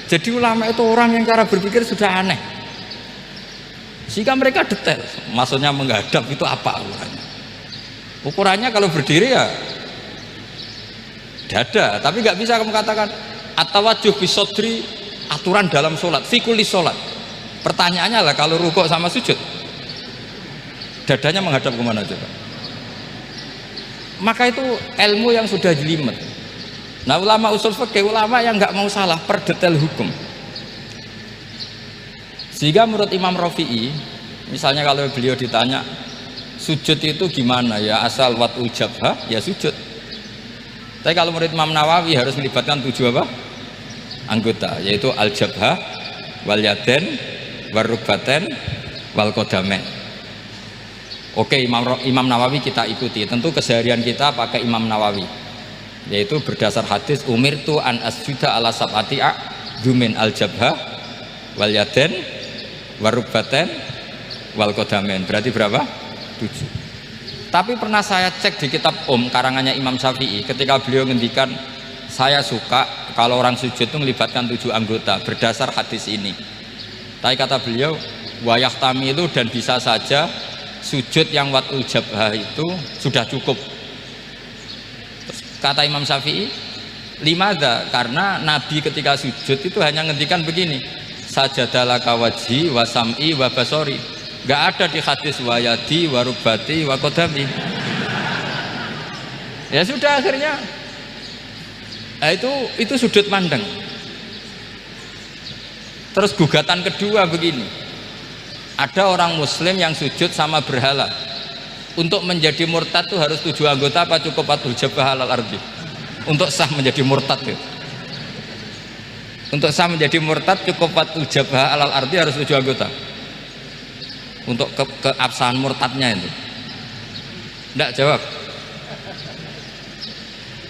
Jadi ulama itu orang yang cara berpikir sudah aneh. Sehingga mereka detail. Maksudnya menghadap itu apa ukurannya? Ukurannya kalau berdiri ya dada, tapi nggak bisa kamu katakan at-tawajjuh bisodri, aturan dalam sholat, fikuli sholat. Pertanyaannya lah kalau rukuk sama sujud, dadanya menghadap kemana coba? Maka itu ilmu yang sudah jelimet. Nah ulama usul fikih, ulama yang nggak mau salah per detail hukum. Sehingga menurut Imam Rafi'i, misalnya kalau beliau ditanya sujud itu gimana ya, asal watul jabhah ya sujud. Tapi kalau menurut Imam Nawawi harus melibatkan 7 apa? Anggota, yaitu al-jabhah, wal yaden, wal rukbaten, wal qadamen. Oke, Imam Nawawi kita ikuti. Tentu keseharian kita pakai Imam Nawawi, yaitu berdasar hadis umirtu an asjuda ala sab'ati a'dzumin al-jabhah, wal yaden, wal rukbaten, wal qadamen. Berarti berapa? 7. Tapi pernah saya cek di kitab karangannya Imam Syafi'i, ketika beliau ngendikan saya suka kalau orang sujud itu melibatkan 7 anggota berdasar hadis ini. Tapi kata beliau wayah tamilu, dan bisa saja sujud yang watul jabhah itu sudah cukup. Terus kata Imam Syafi'i, limadha, karena Nabi ketika sujud itu hanya ngendikan begini, sajadalaka wajhi wa sam'i wa basori. Gak ada di hadis wayadi warubati wakodami. Ya sudah, akhirnya itu sudut pandang. Terus gugatan kedua begini, ada orang muslim yang sujud sama berhala. Untuk menjadi murtad itu harus 7 anggota apa cukup watul jabhah alal ardi? Untuk sah menjadi murtad itu, untuk sah menjadi murtad cukup watul jabhah alal ardi harus 7 anggota. Untuk keabsahan murtadnya itu tidak jawab.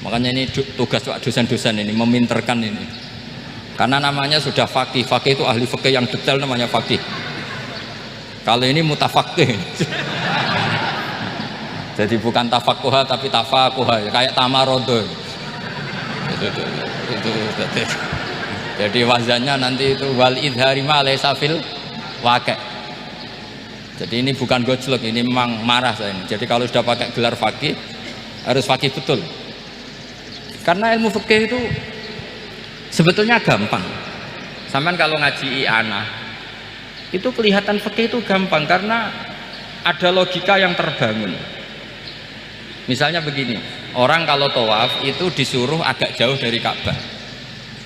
Makanya ini tugas dosen-dosen ini meminterkan ini, karena namanya sudah faqih. Faqih itu ahli fikih yang detail, namanya faqih. Kalau ini mutafaqih. Jadi bukan tafakuha tapi tafakuha, kayak tamarodo itu. Jadi wazannya nanti itu wal idhari ma laysa fil waqi'. Jadi ini bukan gojlok, ini memang marah saya ini. Jadi kalau sudah pakai gelar fakih harus fakih betul. Karena ilmu fikih itu sebetulnya gampang. Sampai kalau ngaji i'anah itu kelihatan fikih itu gampang karena ada logika yang terbangun. Misalnya begini, orang kalau tawaf itu disuruh agak jauh dari Ka'bah.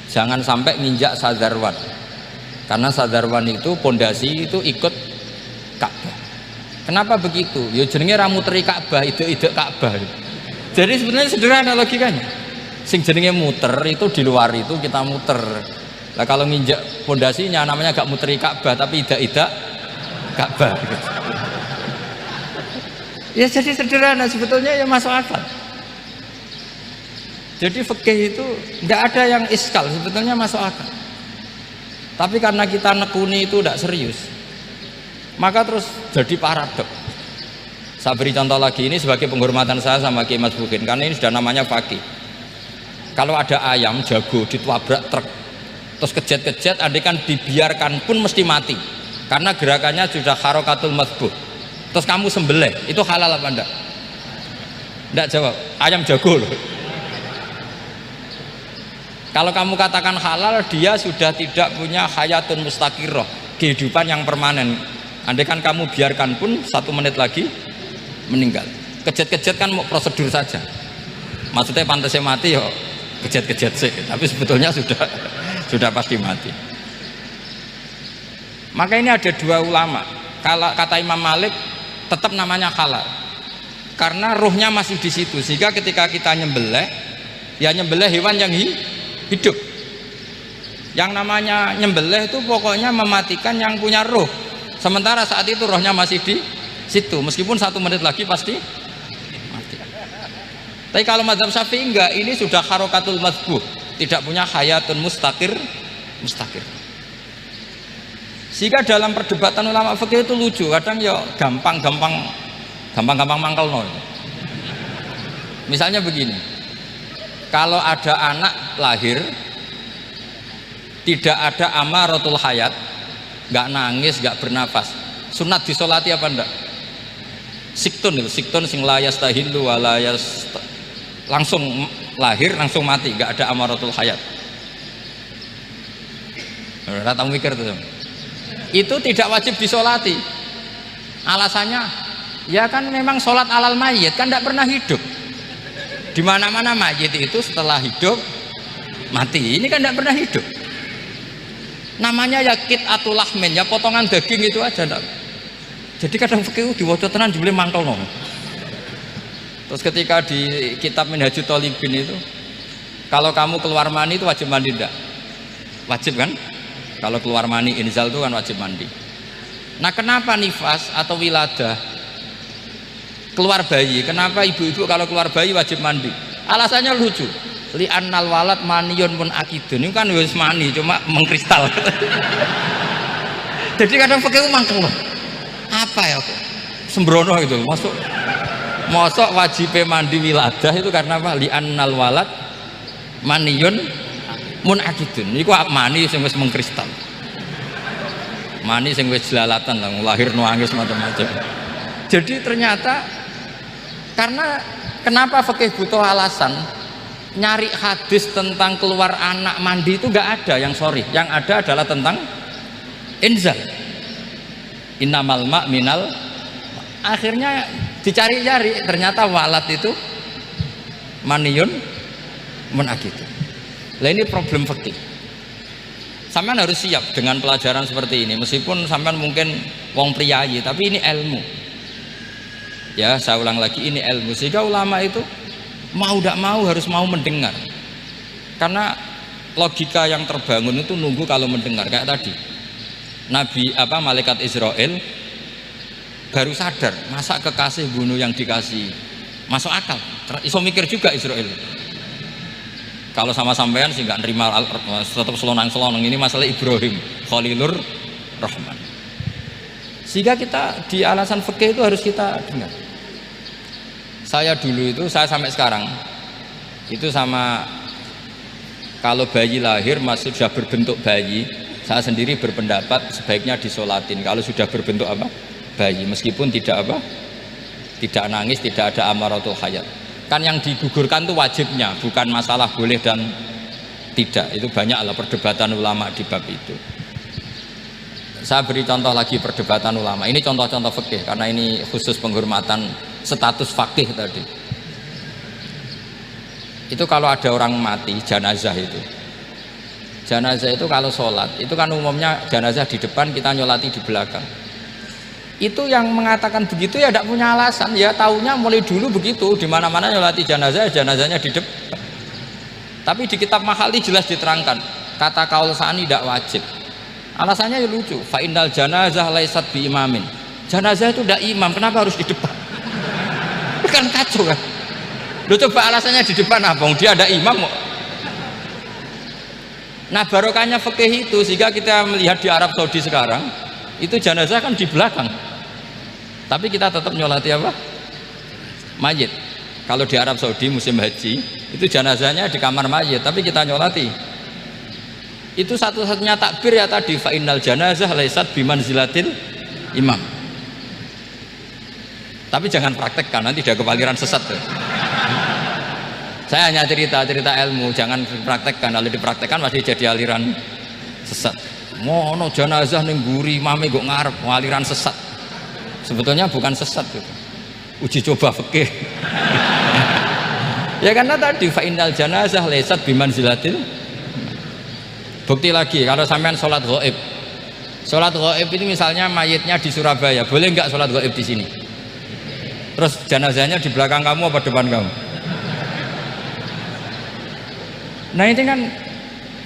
Jangan sampai nginjak sadarwan. Karena sadarwan itu pondasi itu ikut Ka'bah. Kenapa begitu? Ya jenenge ra muteri Ka'bah, ide-ide Ka'bah. Jadi sebenarnya sederhana logikanya. Sing jenenge muter itu di luar itu kita muter. Lah kalau nginjak pondasinya namanya gak muteri Ka'bah tapi ide-ide Ka'bah. Ya jadi sederhana sebetulnya, ya masuk akal. Jadi fikih itu enggak ada yang iskal, sebetulnya masuk akal. Tapi karena kita nekuni itu tidak serius, maka terus jadi paradok. Saya beri contoh lagi, ini sebagai penghormatan saya sama Kiai Mas Bukin, karena ini sudah namanya fakih. Kalau ada ayam jago ditwabrak truk terus kejet-kejet, andai kan dibiarkan pun mesti mati karena gerakannya sudah harokatul madbuh. Terus kamu sembelih, itu halal apa enggak? Enggak jawab, ayam jago loh. Kalau kamu katakan halal, dia sudah tidak punya hayatun mustaqirroh, kehidupan yang permanen. Andai kan kamu biarkan pun 1 menit lagi meninggal. Kejet-kejet kan mau prosedur saja, maksudnya pantasnya mati ya kejet-kejet sih, tapi sebetulnya sudah pasti mati. Maka ini ada 2 ulama. Kalau kata Imam Malik tetap namanya halal karena ruhnya masih di situ, sehingga ketika kita nyembelih ya nyembelih hewan yang hidup. Yang namanya nyembelih itu pokoknya mematikan yang punya ruh. Sementara saat itu rohnya masih di situ, meskipun 1 menit lagi pasti mati. Tapi kalau mazhab Syafi'i enggak, ini sudah harokatul madbuh, tidak punya hayatun mustaqir. Sehingga dalam perdebatan ulama fikih itu lucu, kadang ya gampang gampang-gampang mangkel no. Misalnya begini, kalau ada anak lahir tidak ada amaratul hayat, nggak nangis, nggak bernafas, sunat disolati apa enggak? Siktun itu, siktun sing layas tahilu walayas, langsung lahir langsung mati, nggak ada amaratul hayat. Rata mikir tuh, itu tidak wajib disolati. Alasannya, ya kan memang sholat alal mayit kan tidak pernah hidup. Di mana-mana mayit itu setelah hidup mati. Ini kan tidak pernah hidup. Namanya ya qit'atul lahmin, ya potongan daging itu aja enggak. Jadi kadang fikih diwaca tenan jebule mangkel no. Terus ketika di kitab Minhajut Thalibin itu, kalau kamu keluar mani itu wajib mandi enggak? Wajib kan? Kalau keluar mani inzal itu kan wajib mandi. Nah, kenapa nifas atau wiladah keluar bayi? Kenapa ibu-ibu kalau keluar bayi wajib mandi? Alasannya lucu. Li annal walad maniyun pun akidun, ini kan wis mani cuma mengkristal. Jadi kadang pakai mangkel loh. Apa ya kok sembrono gitu masuk wajib mandi wiladah itu karena apa? Li annal walad maniyun mun akidun, niku mani sing wis mengkristal, mani sing wis jelalatan lah, lahir nuangis macam-macam. Jadi ternyata karena kenapa fikih butuh alasan? Nyari hadis tentang keluar anak mandi itu nggak ada yang sorry, yang ada adalah tentang inzal, innamal ma' minal. Akhirnya dicari-cari ternyata walad itu maniyun munakid. Lah ini problem fikih. Sampean harus siap dengan pelajaran seperti ini, meskipun sampean mungkin wong priayi, tapi ini ilmu. Ya, saya ulang lagi, ini ilmu. Sehingga ulama itu mau tidak mau harus mau mendengar, karena logika yang terbangun itu nunggu kalau mendengar. Kayak tadi Nabi malaikat Israel baru sadar, masa kekasih bunuh yang dikasih, masuk akal, iso mikir juga Israel. Kalau sama sampean sih nggak nerima, tetap selonang-selonang. Ini masalah Ibrahim Khalilur Rahman. Sehingga kita di alasan fikih itu harus kita dengar. Saya dulu itu, saya sampai sekarang itu sama, kalau bayi lahir masih sudah berbentuk bayi, saya sendiri berpendapat sebaiknya disolatin kalau sudah berbentuk bayi, meskipun tidak tidak nangis, tidak ada amaratul hayat. Kan yang digugurkan itu wajibnya, bukan masalah boleh dan tidak. Itu banyaklah perdebatan ulama di bab itu. Saya beri contoh lagi perdebatan ulama. Ini contoh-contoh fikih karena ini khusus penghormatan status fakih tadi. Itu kalau ada orang mati, jenazah itu. Jenazah itu kalau sholat, itu kan umumnya jenazah di depan, kita nyolati di belakang. Itu yang mengatakan begitu ya tidak punya alasan, ya taunya mulai dulu begitu, di mana-mana nyolati jenazah, jenazahnya di depan. Tapi di kitab Mahali jelas diterangkan, kata kaul sani tidak wajib. Alasannya ya lucu, fa innal janazah laisat bi imamin. Jenazah itu tidak imam, kenapa harus di depan? Kan kacau kan. Lu coba alasannya di depan apa? Dia ada imam kok. Nah, barokahnya fikih itu, sehingga kita melihat di Arab Saudi sekarang itu jenazah kan di belakang, tapi kita tetap nyolati mayit. Kalau di Arab Saudi musim haji itu jenazahnya di kamar mayit, tapi kita nyolati. Itu satu-satunya takbir ya tadi, fa innal janazah laisat bimanzilatil imam. Tapi jangan praktekkan, nanti dia kepaliran sesat tuh. Saya hanya cerita ilmu, jangan dipraktekkan. Kalau dipraktekkan masih jadi aliran sesat. Mono jenazah ning mburi mame kok ngarep aliran sesat. Sebetulnya bukan sesat gitu. Uji coba fikih. Ya karena tadi fa innal janazah laisat bimanzilatil. Bukti lagi kalau sampean sholat ghaib. Sholat ghaib itu misalnya mayitnya di Surabaya, boleh nggak sholat ghaib di sini? Terus jenazahnya di belakang kamu apa depan kamu? Nah ini kan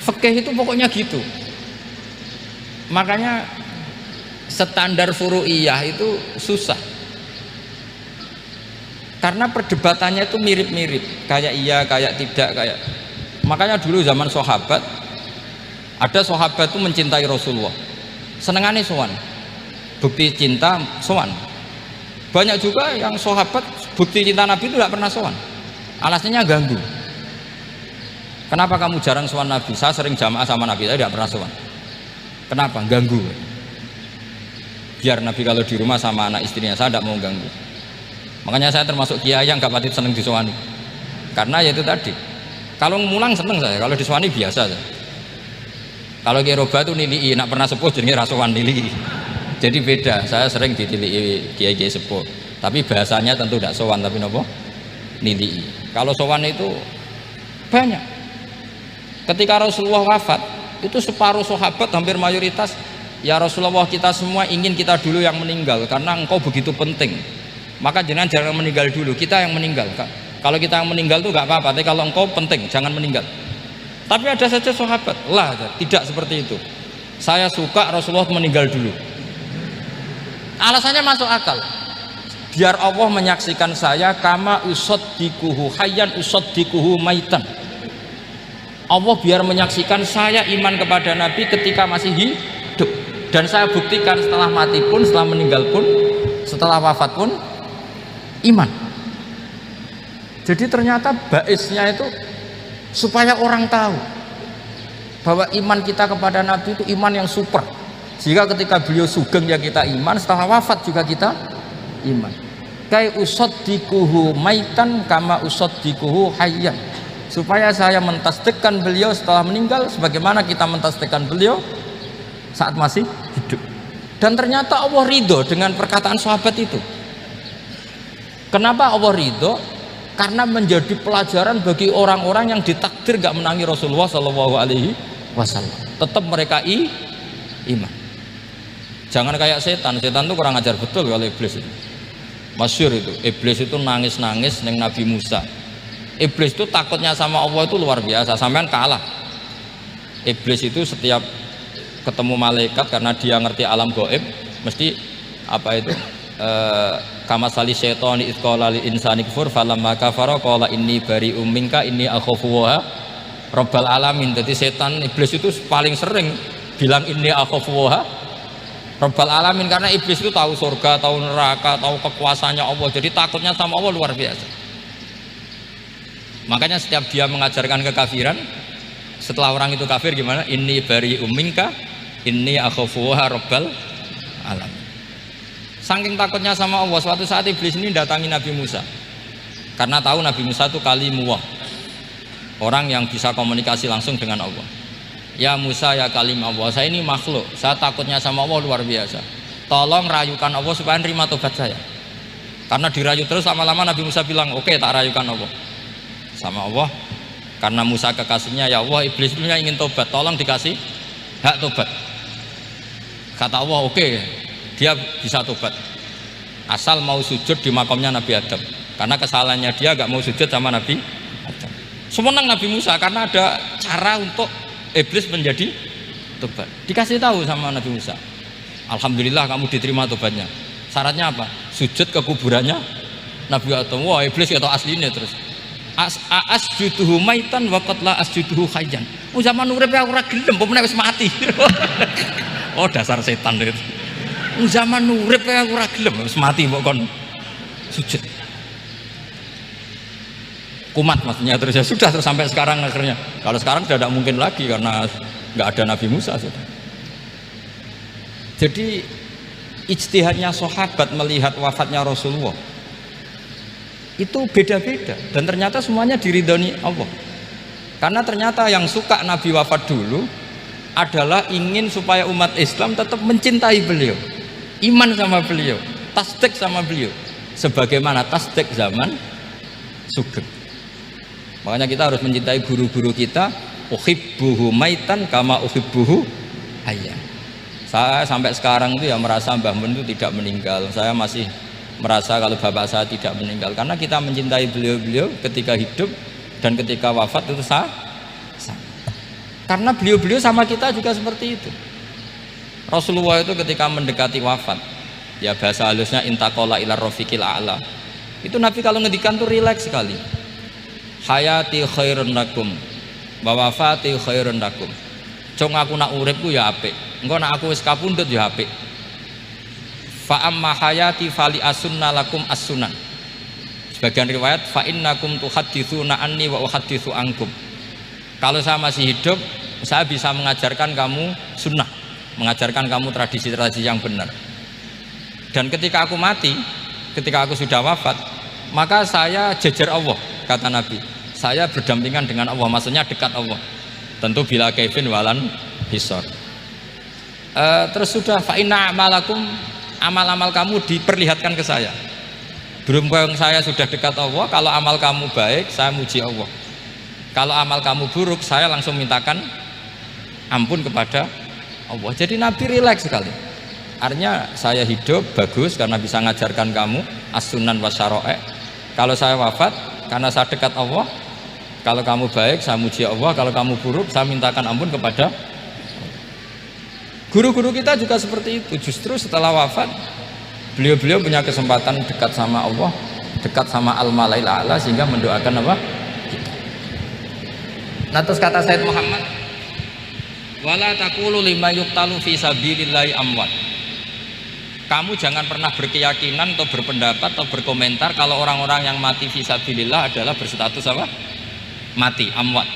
fikih itu pokoknya gitu. Makanya standar furu'iyah itu susah. Karena perdebatannya itu mirip-mirip, kayak iya, kayak tidak, kayak. Makanya dulu zaman sahabat, ada sahabat itu mencintai Rasulullah. Senengannya sowan. Bukti cinta sowan. Banyak juga yang sahabat bukti cinta Nabi itu tidak pernah sowan. Alasannya ganggu. Kenapa kamu jarang sowan Nabi? Saya sering jamaah sama Nabi, saya tidak pernah sowan. Kenapa? Ganggu. Biar Nabi kalau di rumah sama anak istrinya, saya tidak mau ganggu. Makanya saya termasuk kiai yang gak pati seneng disowani. Karena ya itu tadi. Kalau mulang seneng saya, kalau disowani biasa saya. Kalau kiai roba itu nilai, nak pernah sepuh jadi rasuan nilai. Jadi beda. Saya sering ditilii kiai-kiai sepuh. Tapi bahasanya tentu tidak sowan, tapi nopo nilai. Kalau sowan itu banyak. Ketika Rasulullah wafat, itu separuh sahabat hampir mayoritas, ya Rasulullah kita semua ingin kita dulu yang meninggal karena engkau begitu penting. Maka jangan meninggal dulu, kita yang meninggal. Kalau kita yang meninggal itu nggak apa-apa, tapi kalau engkau penting jangan meninggal. Tapi ada saja sahabat, lah tidak seperti itu. Saya suka Rasulullah meninggal dulu. Alasannya masuk akal. Biar Allah menyaksikan saya kama usaddikuhu hayyan usaddikuhu maitan. Allah biar menyaksikan saya iman kepada Nabi ketika masih hidup, dan saya buktikan setelah mati pun, setelah meninggal pun, setelah wafat pun iman. Jadi ternyata baisnya itu supaya orang tahu bahwa iman kita kepada Nabi itu iman yang super, sehingga ketika beliau sugeng ya kita iman, setelah wafat juga kita iman. Kai usaddikuhu maitan kama usaddikuhu hayyan, supaya saya mentasdikkan beliau setelah meninggal sebagaimana kita mentasdikkan beliau saat masih hidup. Dan ternyata Allah ridho dengan perkataan sahabat itu. Kenapa Allah ridho? Karena menjadi pelajaran bagi orang-orang yang ditakdir gak menangi Rasulullah SAW. Tetap mereka iman. Jangan kayak setan itu kurang ajar betul kalau iblis itu. Masyhur itu, iblis itu nangis-nangis neng Nabi Musa. Iblis itu takutnya sama Allah itu luar biasa, sampean kalah. Iblis itu setiap ketemu malaikat, karena dia ngerti alam gaib, mesti apa itu kamasali syaitani idz qala lil insani kfur falamma kafara qala inni bari'um minka inni akhafu wa rabbal alamin. Jadi setan iblis itu paling sering bilang inni akhafu wa rabbal alamin, karena iblis itu tahu surga, tahu neraka, tahu kekuasaannya Allah. Jadi takutnya sama Allah luar biasa. Makanya setiap dia mengajarkan kekafiran, setelah orang itu kafir gimana? Inni bari'um minka inni akhafu wa rabbal alamin. Saking takutnya sama Allah, suatu saat iblis ini datangi Nabi Musa karena tahu Nabi Musa itu kalimullah, orang yang bisa komunikasi langsung dengan Allah. Ya Musa ya kalim Allah, saya ini makhluk, saya takutnya sama Allah luar biasa, tolong rayukan Allah supaya nerima tobat saya. Karena dirayu terus, lama-lama Nabi Musa bilang oke, tak rayukan Allah sama Allah. Karena Musa kekasihnya, ya Allah iblis punya ingin tobat, tolong dikasih hak tobat. Kata Allah oke, dia bisa tobat asal mau sujud di makamnya Nabi Adam, karena kesalahannya dia gak mau sujud sama Nabi Adam. Semenang Nabi Musa karena ada cara untuk iblis menjadi tobat. Dikasih tahu sama Nabi Musa, alhamdulillah kamu diterima tobatnya. Syaratnya apa? Sujud ke kuburannya Nabi Adam. Wah iblis ya tau aslinya terus. Asjuduhu maitan wa qatla asjuduhu hayyan. Zaman urip aku ora gelem, pemene wis mati. Oh dasar setan itu. Zaman urip aku ora gelem, wis mati kok kon sujud. Kumat maksudnya, terus ya sudah, terus sampai sekarang akhirnya. Kalau sekarang sudah tidak mungkin lagi karena nggak ada Nabi Musa sudah. Jadi ijtihadnya sahabat melihat wafatnya Rasulullah itu beda-beda, dan ternyata semuanya diridhoni Allah. Karena ternyata yang suka Nabi wafat dulu adalah ingin supaya umat Islam tetap mencintai beliau, iman sama beliau, tasdik sama beliau, sebagaimana tasdik zaman sugeng. Makanya kita harus mencintai guru-guru kita. Uhibbuhu maitan kama uhibbuhu hayyan. Saya sampai sekarang itu ya merasa Mbah Mun itu tidak meninggal. Saya masih merasa kalau bapak saya tidak meninggal, karena kita mencintai beliau-beliau ketika hidup dan ketika wafat itu sama. Karena beliau-beliau sama kita juga seperti itu. Rasulullah itu ketika mendekati wafat, ya bahasa halusnya intaqala ila rafiqil a'la. Itu Nabi kalau ngedikan tuh rileks sekali. Hayati khairun lakum wa wafati khairun lakum. Cung aku nak uripku ya apik, engko nak aku wis kapundhut ya apik. fa amma hayati fali asunna lakum as-sunan. Sebagian riwayat fa innakum tuhadditsuna anni wa uhadditsu ankum. Kalau saya masih hidup, saya bisa mengajarkan kamu sunnah, mengajarkan kamu tradisi-tradisi yang benar. Dan ketika aku mati, ketika aku sudah wafat, maka saya jejer Allah, kata Nabi. Saya berdampingan dengan Allah, maksudnya dekat Allah. Tentu bila kaifin walan hisor. Terus sudah fa inna amalakum, amal-amal kamu diperlihatkan ke saya. Berhubung saya sudah dekat Allah, kalau amal kamu baik, saya muji Allah. Kalau amal kamu buruk, saya langsung mintakan ampun kepada Allah. Jadi Nabi rileks sekali. Artinya saya hidup bagus karena bisa ngajarkan kamu as-sunan wa syara'i'. Kalau saya wafat karena saya dekat Allah. Kalau kamu baik, saya muji Allah. Kalau kamu buruk, saya mintakan ampun kepada guru-guru kita juga seperti itu. Justru setelah wafat, beliau-beliau punya kesempatan dekat sama Allah, dekat sama al-malail a'la, sehingga mendoakan apa? Nah, terus kata Sayyid Muhammad, wala taqulu lima yuqtalu fi sabilillahi amwat. Kamu jangan pernah berkeyakinan atau berpendapat atau berkomentar kalau orang-orang yang mati fi sabilillah adalah berstatus apa? Mati, amwat.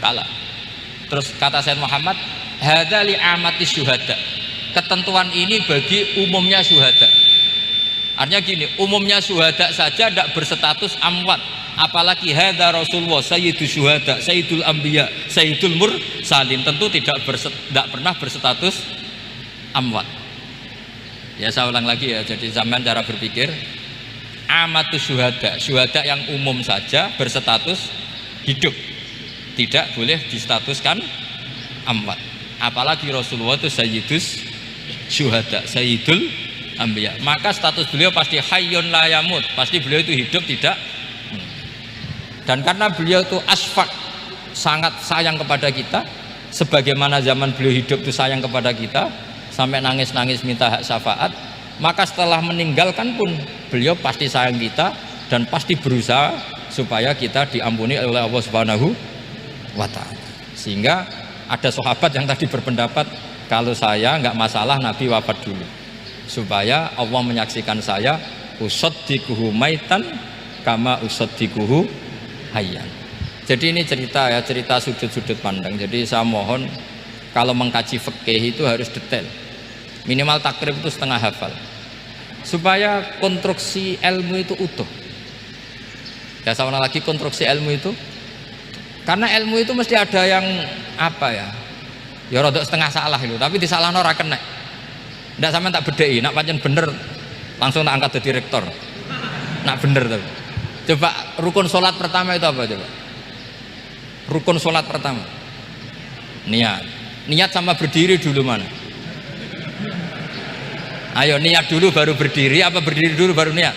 Kalah. Terus kata Sayyid Muhammad, hadza li amati syuhada. Ketentuan ini bagi umumnya syuhada. Artinya gini, umumnya syuhada saja tidak berstatus amwat. Apalagi hadza Rasulullah sayyidul syuhada, sayyidul anbiya, sayyidul mursalin, tentu tidak pernah berstatus amwat. Ya, saya ulang lagi ya, jadi zaman cara berpikir amatus syuhada, syuhada yang umum saja berstatus hidup, tidak boleh distatuskan amwat. Apalagi Rasulullah itu sayyidus syuhada, sayyidul anbiya, maka status beliau pasti hayyun la yamut, pasti beliau itu hidup tidak. Dan karena beliau itu asfaq, sangat sayang kepada kita, sebagaimana zaman beliau hidup itu sayang kepada kita, sampai nangis-nangis minta hak syafaat, maka setelah meninggalkan pun beliau pasti sayang kita dan pasti berusaha supaya kita diampuni oleh Allah Subhanahu wa ta'ala. Sehingga ada sahabat yang tadi berpendapat, kalau saya nggak masalah Nabi wafat dulu, supaya Allah menyaksikan saya usaddiquhu maitan kama usaddiquhu hayyan. Jadi ini cerita ya, cerita sudut-sudut pandang. Jadi saya mohon kalau mengkaji fikih itu harus detail, minimal takrib itu setengah hafal, supaya konstruksi ilmu itu utuh. Ya, saya ulang lagi, konstruksi ilmu itu, karena ilmu itu mesti ada yang apa ya, ya rodok setengah salah itu, tapi disalahno ora kena. Ndak sampean tak bedheki, nak pancen bener langsung tak angkat jadi rektor. Nak bener tuh. Coba rukun sholat pertama itu apa coba? Rukun sholat pertama niat. Niat sama berdiri dulu mana? Ayo, niat dulu baru berdiri, apa berdiri dulu baru niat?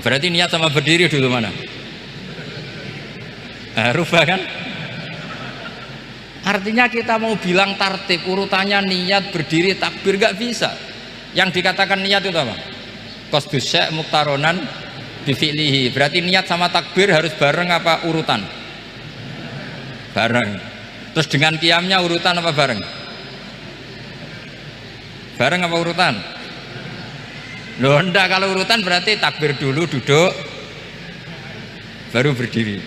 Berarti niat sama berdiri dulu mana? Rubah kan? Artinya kita mau bilang tartib urutannya niat, berdiri, takbir, gak bisa. Yang dikatakan niat itu apa? Qasdus syai' muktaronan bifi'lihi. Berarti niat sama takbir harus bareng apa urutan? Bareng. Terus dengan qiyamnya urutan apa bareng? Bareng apa urutan? Loh, enggak, kalau urutan berarti takbir dulu, duduk, baru berdiri.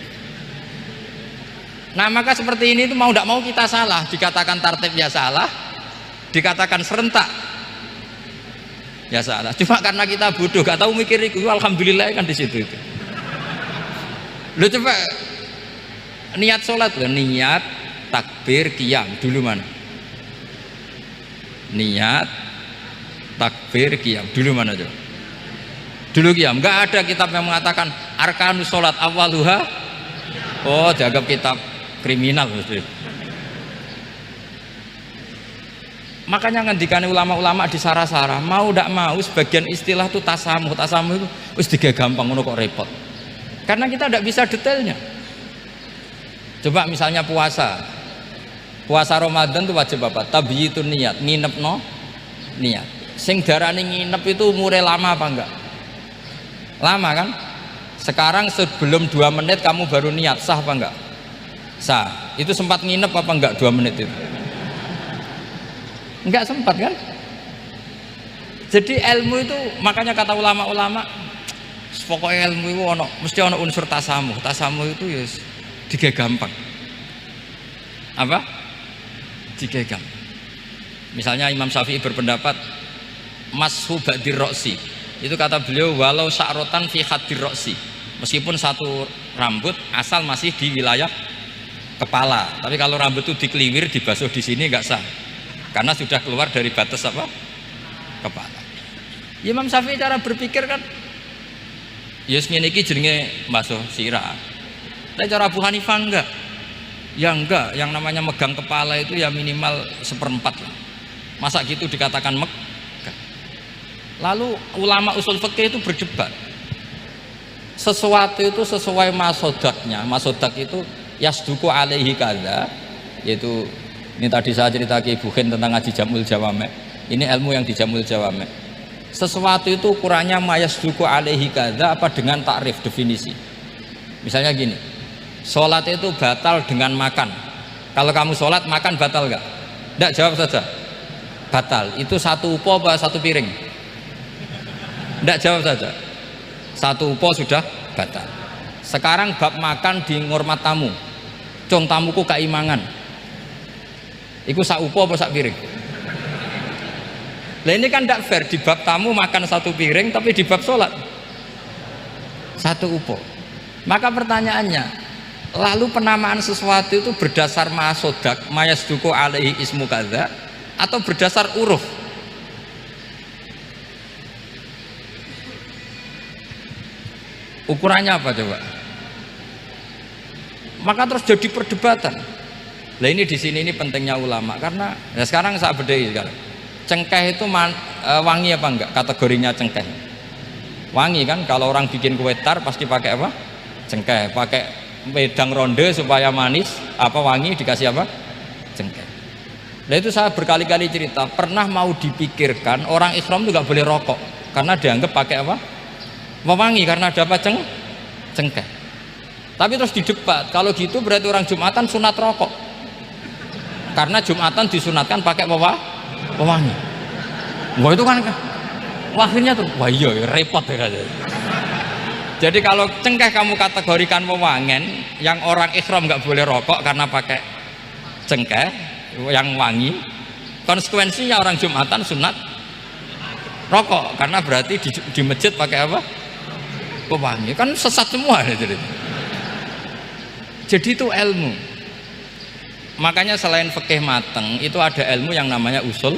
Nah, maka seperti ini itu mau tidak mau kita salah, dikatakan tartib ya salah, dikatakan serentak ya salah. Cuma karena kita bodoh, gak tahu mikir itu, alhamdulillah kan di situ itu. Lu coba niat sholat, niat, takbir, qiyam dulu mana? Niat, takbir, qiyam dulu mana coba? Dulu qiyam. Nggak ada kitab yang mengatakan arkanus sholat awaluha. Oh, dianggap kitab kriminal mesti. Makanya ngendikane ulama-ulama di sarah-sarah, mau tidak mau sebagian istilah itu tasamuh itu wis digawe gampang, ngono kok repot. Karena kita tidak bisa detailnya. Coba misalnya puasa Ramadan itu wajib apa? Tabyitun niat, nginep no niat. Sing darani nginep itu umure lama apa enggak? Lama kan? Sekarang sebelum 2 menit kamu baru niat, sah apa enggak? Sah. Itu sempat nginep apa enggak 2 menit itu? Enggak sempat kan? Jadi ilmu itu makanya kata ulama-ulama pokoknya ilmu itu mesti ono unsur tasamuh. Tasamuh itu ya tiga gampang. Apa? Tiga gampang. Misalnya Imam Syafi'i berpendapat mashu ba'dir roksi. Itu kata beliau walau sa'rotan fi hadir roksi. Meskipun satu rambut asal masih di wilayah kepala. Tapi kalau rambut itu dikeliwir dibasuh di sini enggak sah. Karena sudah keluar dari batas apa? Kepala. Imam Syafi'i cara berpikir kan ya ngene iki jenenge basuh sirah. Tapi cara Abu Hanifah enggak. Ya enggak, yang namanya megang kepala itu ya minimal 1/4. Masa gitu dikatakan megah. Lalu ulama usul fikih itu berdebat. Sesuatu itu sesuai masodaknya. Masodak itu yasduku alaihi kadza, yaitu ini tadi saya cerita ke Ibu Khin tentang ngaji Jamul Jawame. Ini ilmu yang di Jamul Jawame. Sesuatu itu ukurannya mayasduku alaihi kadza apa dengan takrif definisi. Misalnya gini, sholat itu batal dengan makan. Kalau kamu sholat makan batal nggak? Nggak, jawab saja. Batal. Itu satu upo apa satu piring? Nggak, jawab saja. Satu upo sudah batal. Sekarang bab makan di ngurmat tamu. Cung tamuku keimangan. Iku sak upo apa sak piring? Lah ini kan tidak fair, di bab tamu makan satu piring tapi di bab sholat satu upo. Maka pertanyaannya, lalu penamaan sesuatu itu berdasar masodak mayasduku alaihi ismu kadza atau berdasar uruf? Ukurannya apa coba? Maka terus jadi perdebatan. Nah ini di sini ini pentingnya ulama karena ya sekarang saya bedai sekarang. Cengkeh itu wangi apa enggak? Kategorinya cengkeh. Wangi kan, kalau orang bikin kue tar pasti pakai apa? Cengkeh. Pakai wedang ronde supaya manis, apa wangi dikasih apa? Cengkeh. Nah itu saya berkali-kali cerita, pernah mau dipikirkan orang Islam itu nggak boleh rokok karena dianggap pakai apa? Mewangi karena ada apa? Cengkeh. Tapi terus didebat, kalau gitu berarti orang Jumatan sunat rokok. Karena Jumatan disunatkan pakai pewangi. Wah itu kan akhirnya tuh, wah iya repot ya. Jadi kalau cengkeh kamu kategorikan pewangen, yang orang Islam nggak boleh rokok karena pakai cengkeh yang wangi, konsekuensinya orang Jumatan sunat rokok karena berarti di masjid pakai apa? Pewangi. Kan sesat semua ya, jadi itu ilmu. Makanya selain fikih mateng itu ada ilmu yang namanya usul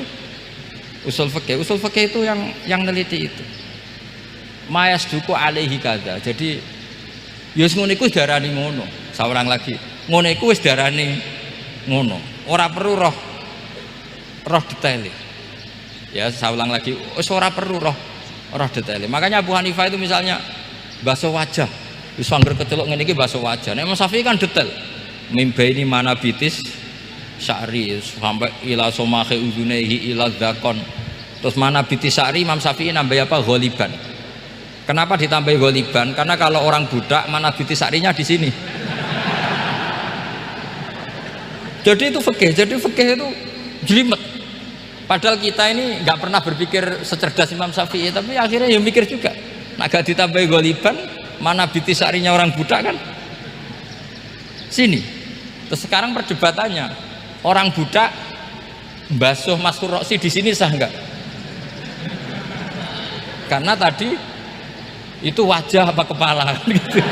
fikih. Usul fikih itu yang neliti itu. Mayasduku alaihi kadza. Jadi yus ngono iku darani ngono. Saurang lagi. Ngono iku wis darani ngono. Ora perlu roh detail. Ya, saya ulang lagi. Wis ora perlu roh detail. Makanya Abu Hanifah itu misalnya basuh wajah. Wis angger keceluk ngene iki basuh wajah. Nek Imam Syafi'i kan detail. Mimbaini mana bitis sya'ri sampai ila somahe udunehi ila dzakon. Terus mana bitis sya'ri Imam Syafi'i nambah apa? Ghaliban. Kenapa ditambah ghaliban? Karena kalau orang budak mana bitis sya'rinya di sini. Jadi itu fikih. Jadi fikih itu jelimet. Padahal kita ini nggak pernah berpikir secerdas Imam Syafi'i, tapi akhirnya ya mikir juga. Nah, gak ditambah ghaliban, mana bitis sya'rinya orang budak kan? Sini. Terus sekarang perdebatannya, orang budak basuh maskur roksi di sini sah enggak? Karena tadi itu wajah apa kepala gitu.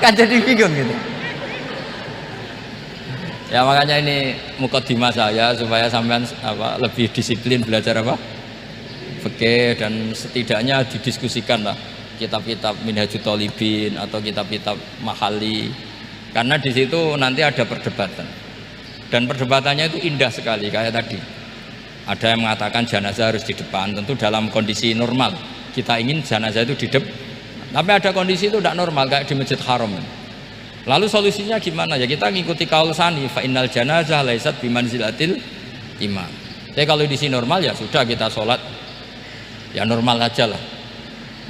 Kan jadi bingung gitu. Ya makanya ini mukadimah saya supaya sampean lebih disiplin belajar apa? Fikih, dan setidaknya didiskusikan lah kitab-kitab Minhajut Thalibin atau kitab-kitab Mahali. Karena di situ nanti ada perdebatan, dan perdebatannya itu indah sekali kayak tadi. Ada yang mengatakan jenazah harus di depan, tentu dalam kondisi normal kita ingin jenazah itu di depan, tapi ada kondisi itu tidak normal kayak di Masjid Haram. Lalu solusinya gimana? Ya kita ngikuti kaul sani, fa innal janazah laisat bimanzilatil imam. Jadi kalau di sini normal ya sudah kita sholat ya normal aja lah.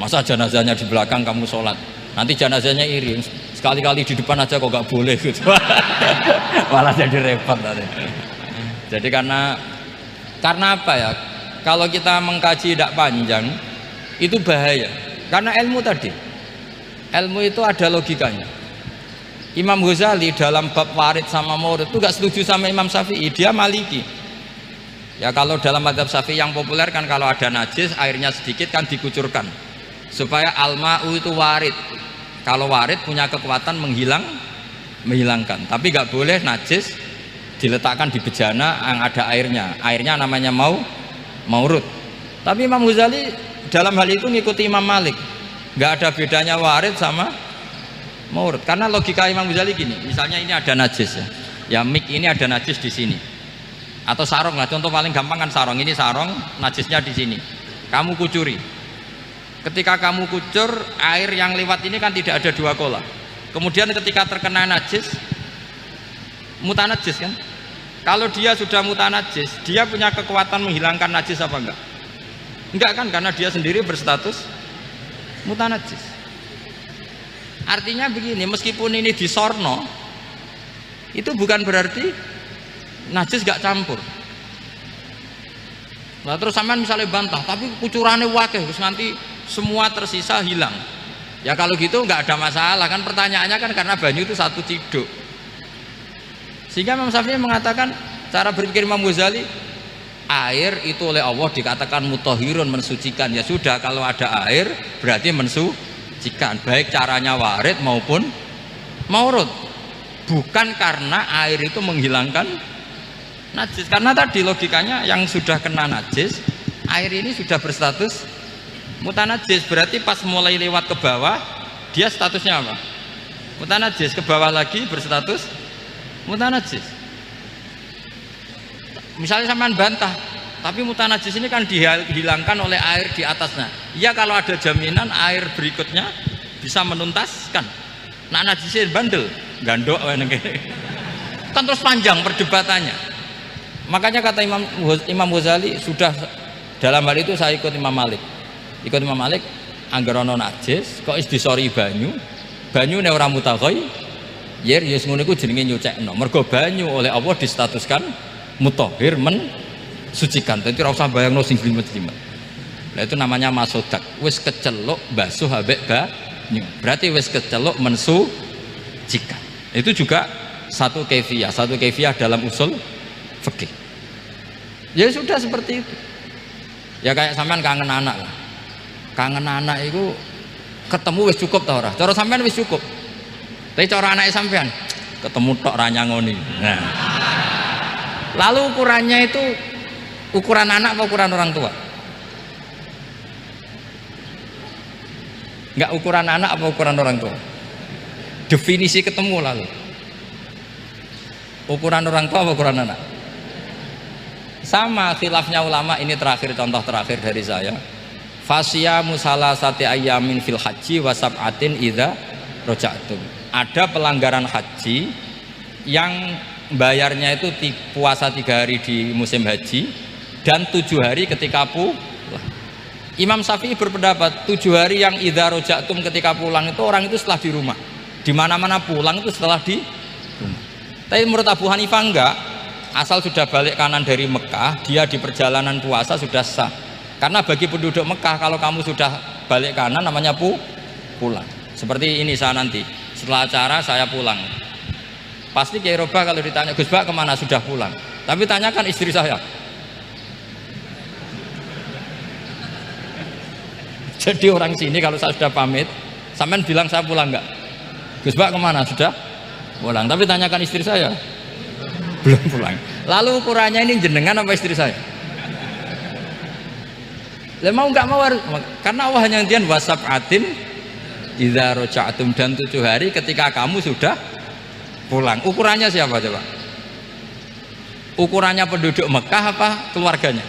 Masa jenazahnya di belakang kamu sholat, nanti jenazahnya iri, sekali-kali di depan aja kok gak boleh gitu. Malah jadi repot tadi. Jadi karena apa ya? Kalau kita mengkaji tidak panjang itu bahaya. Karena ilmu tadi, ilmu itu ada logikanya. Imam Ghazali dalam bab warid sama maurid itu gak setuju sama Imam Syafi'i, dia Maliki. Ya kalau dalam mazhab Syafi'i yang populer kan kalau ada najis airnya sedikit kan dikucurkan supaya al-ma'u itu warid. Kalau warid punya kekuatan menghilangkan. Tapi gak boleh najis diletakkan di bejana yang ada airnya namanya maurud. Tapi Imam Ghazali dalam hal itu ngikuti Imam Malik, nggak ada bedanya warid sama maurud. Karena logika Imam Ghazali gini, misalnya ini ada najis ya mik ini ada najis di sini, atau sarong lah, contoh paling gampang kan sarong, ini sarong najisnya di sini, kamu kucuri. Ketika kamu kucur, air yang lewat ini kan tidak ada dua kola. Kemudian ketika terkena najis, mutanajis kan? Kalau dia sudah mutanajis, dia punya kekuatan menghilangkan najis apa enggak? Enggak kan, karena dia sendiri berstatus mutanajis. Artinya begini, meskipun ini disorno, itu bukan berarti najis gak campur. Nah terus sampean misalnya bantah, tapi kucurannya wakil, terus nanti semua tersisa hilang. Ya kalau gitu nggak ada masalah kan, pertanyaannya kan karena banyu itu satu ciduk. Sehingga Imam Syafi'i mengatakan, cara berpikir Imam Ghazali, air itu oleh Allah dikatakan mutahhirun, mensucikan. Ya sudah, kalau ada air berarti mensucikan, baik caranya warid maupun maurud. Bukan karena air itu menghilangkan najis, karena tadi logikanya yang sudah kena najis, air ini sudah berstatus mutanajis, berarti pas mulai lewat ke bawah dia statusnya apa? Mutanajis. Ke bawah lagi berstatus mutanajis. Misalnya sampean bantah, tapi mutanajis ini kan dihilangkan oleh air di atasnya. Iya, kalau ada jaminan air berikutnya bisa menuntaskan. Nah najisnya bandel, gandok kan terus panjang perdebatannya. Makanya kata Imam Ghazali, sudah dalam hal itu saya ikut Imam Malik. Ikut Imam Malik, anggar ana najis kok is disori banyu ne ora mutaghayir, yer yes ngono iku jenenge nyucekno. Mergo banyu oleh Allah distatuskan mutahhir, mensucikan. Dadi ora usah bayangno sing jlimet-jlimet. Lah itu namanya masodak. Wis keceluk basuh ambek banyu. Berarti wis keceluk mensucikan. Itu juga satu kefiah dalam usul fikih. Ya sudah seperti itu. Ya kayak sampean kangen anak lah. Kangen anak itu ketemu wis cukup ta ora? Cara sampean wis cukup. Tapi cara anake sampean ketemu tok ra nyangoni. Nah. Lalu ukurannya itu ukuran anak apa ukuran orang tua? Enggak ukuran anak apa ukuran orang tua? Definisi ketemu lalu. Ukuran orang tua apa ukuran anak? Sama khilafnya ulama. Ini terakhir, contoh terakhir dari saya. Fasyamu salasati ayyamin fil haji wa sab'atin idza raja'tum. Ada pelanggaran haji yang bayarnya itu puasa 3 hari di musim haji dan 7 hari ketika pulang. Imam Syafi'i berpendapat 7 hari yang idza raja'tum ketika pulang itu orang itu setelah di rumah. Di mana-mana pulang itu setelah di rumah. Tapi menurut Abu Hanifah enggak. Asal sudah balik kanan dari Mekah, dia di perjalanan puasa sudah sah. Karena bagi penduduk Mekah, kalau kamu sudah balik kanan namanya pulang. Seperti ini saya nanti, setelah acara saya pulang. Pasti Kiai Robah kalau ditanya, Gus Bak kemana? Sudah pulang. Tapi tanyakan istri saya. Jadi orang sini kalau saya sudah pamit, sampean bilang saya pulang enggak? Gus Bak kemana? Sudah pulang. Tapi tanyakan istri saya. Belum pulang. Lalu ukurannya ini jenengan apa istri saya? Lah mau nggak mau harus, karena Allah hanya ngendian wasab'atin idza raja'tum, dan 7 hari ketika kamu sudah pulang. Ukurannya siapa coba? Ukurannya penduduk Mekah apa keluarganya?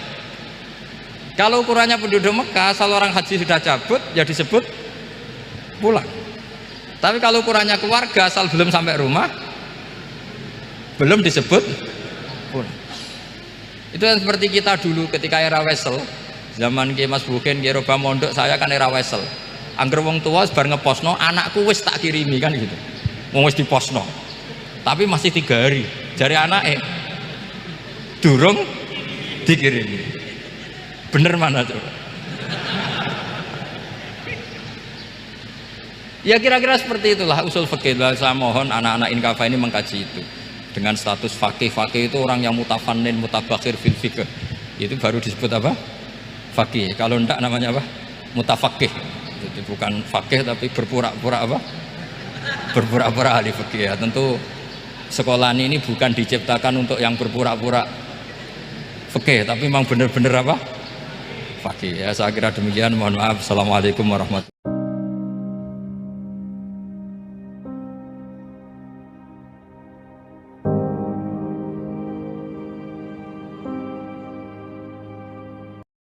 Kalau ukurannya penduduk Mekah, asal orang haji sudah cabut ya disebut pulang. Tapi kalau ukurannya keluarga, asal belum sampai rumah belum disebut pulang. Itu yang seperti kita dulu ketika era Wesel. Zaman Ki Mas Bukin, Ki Roba Mondok, saya kan era Wesel. Angger wong tua bar ngeposno, anakku wis tak kirimi kan gitu. Wong wis diposno. Tapi masih 3 hari. Jari anake, durung dikirimi. Bener mana coba? Ya kira-kira seperti itulah usul fikih. Saya mohon anak-anak Inkafa ini mengkaji itu dengan status fakih. Fakih itu orang yang mutafannin, mutabakhir fil fikih. Itu baru disebut apa? Fakih. Kalau enggak namanya apa? Mutafakih. Itu bukan fakih tapi berpura-pura apa? Berpura-pura ahli fikih. Ya, tentu sekolah ini bukan diciptakan untuk yang berpura-pura fikih, tapi memang benar-benar apa? Fakih. Ya saya kira demikian. Mohon maaf. Assalamualaikum warahmatullahi wabarakatuh.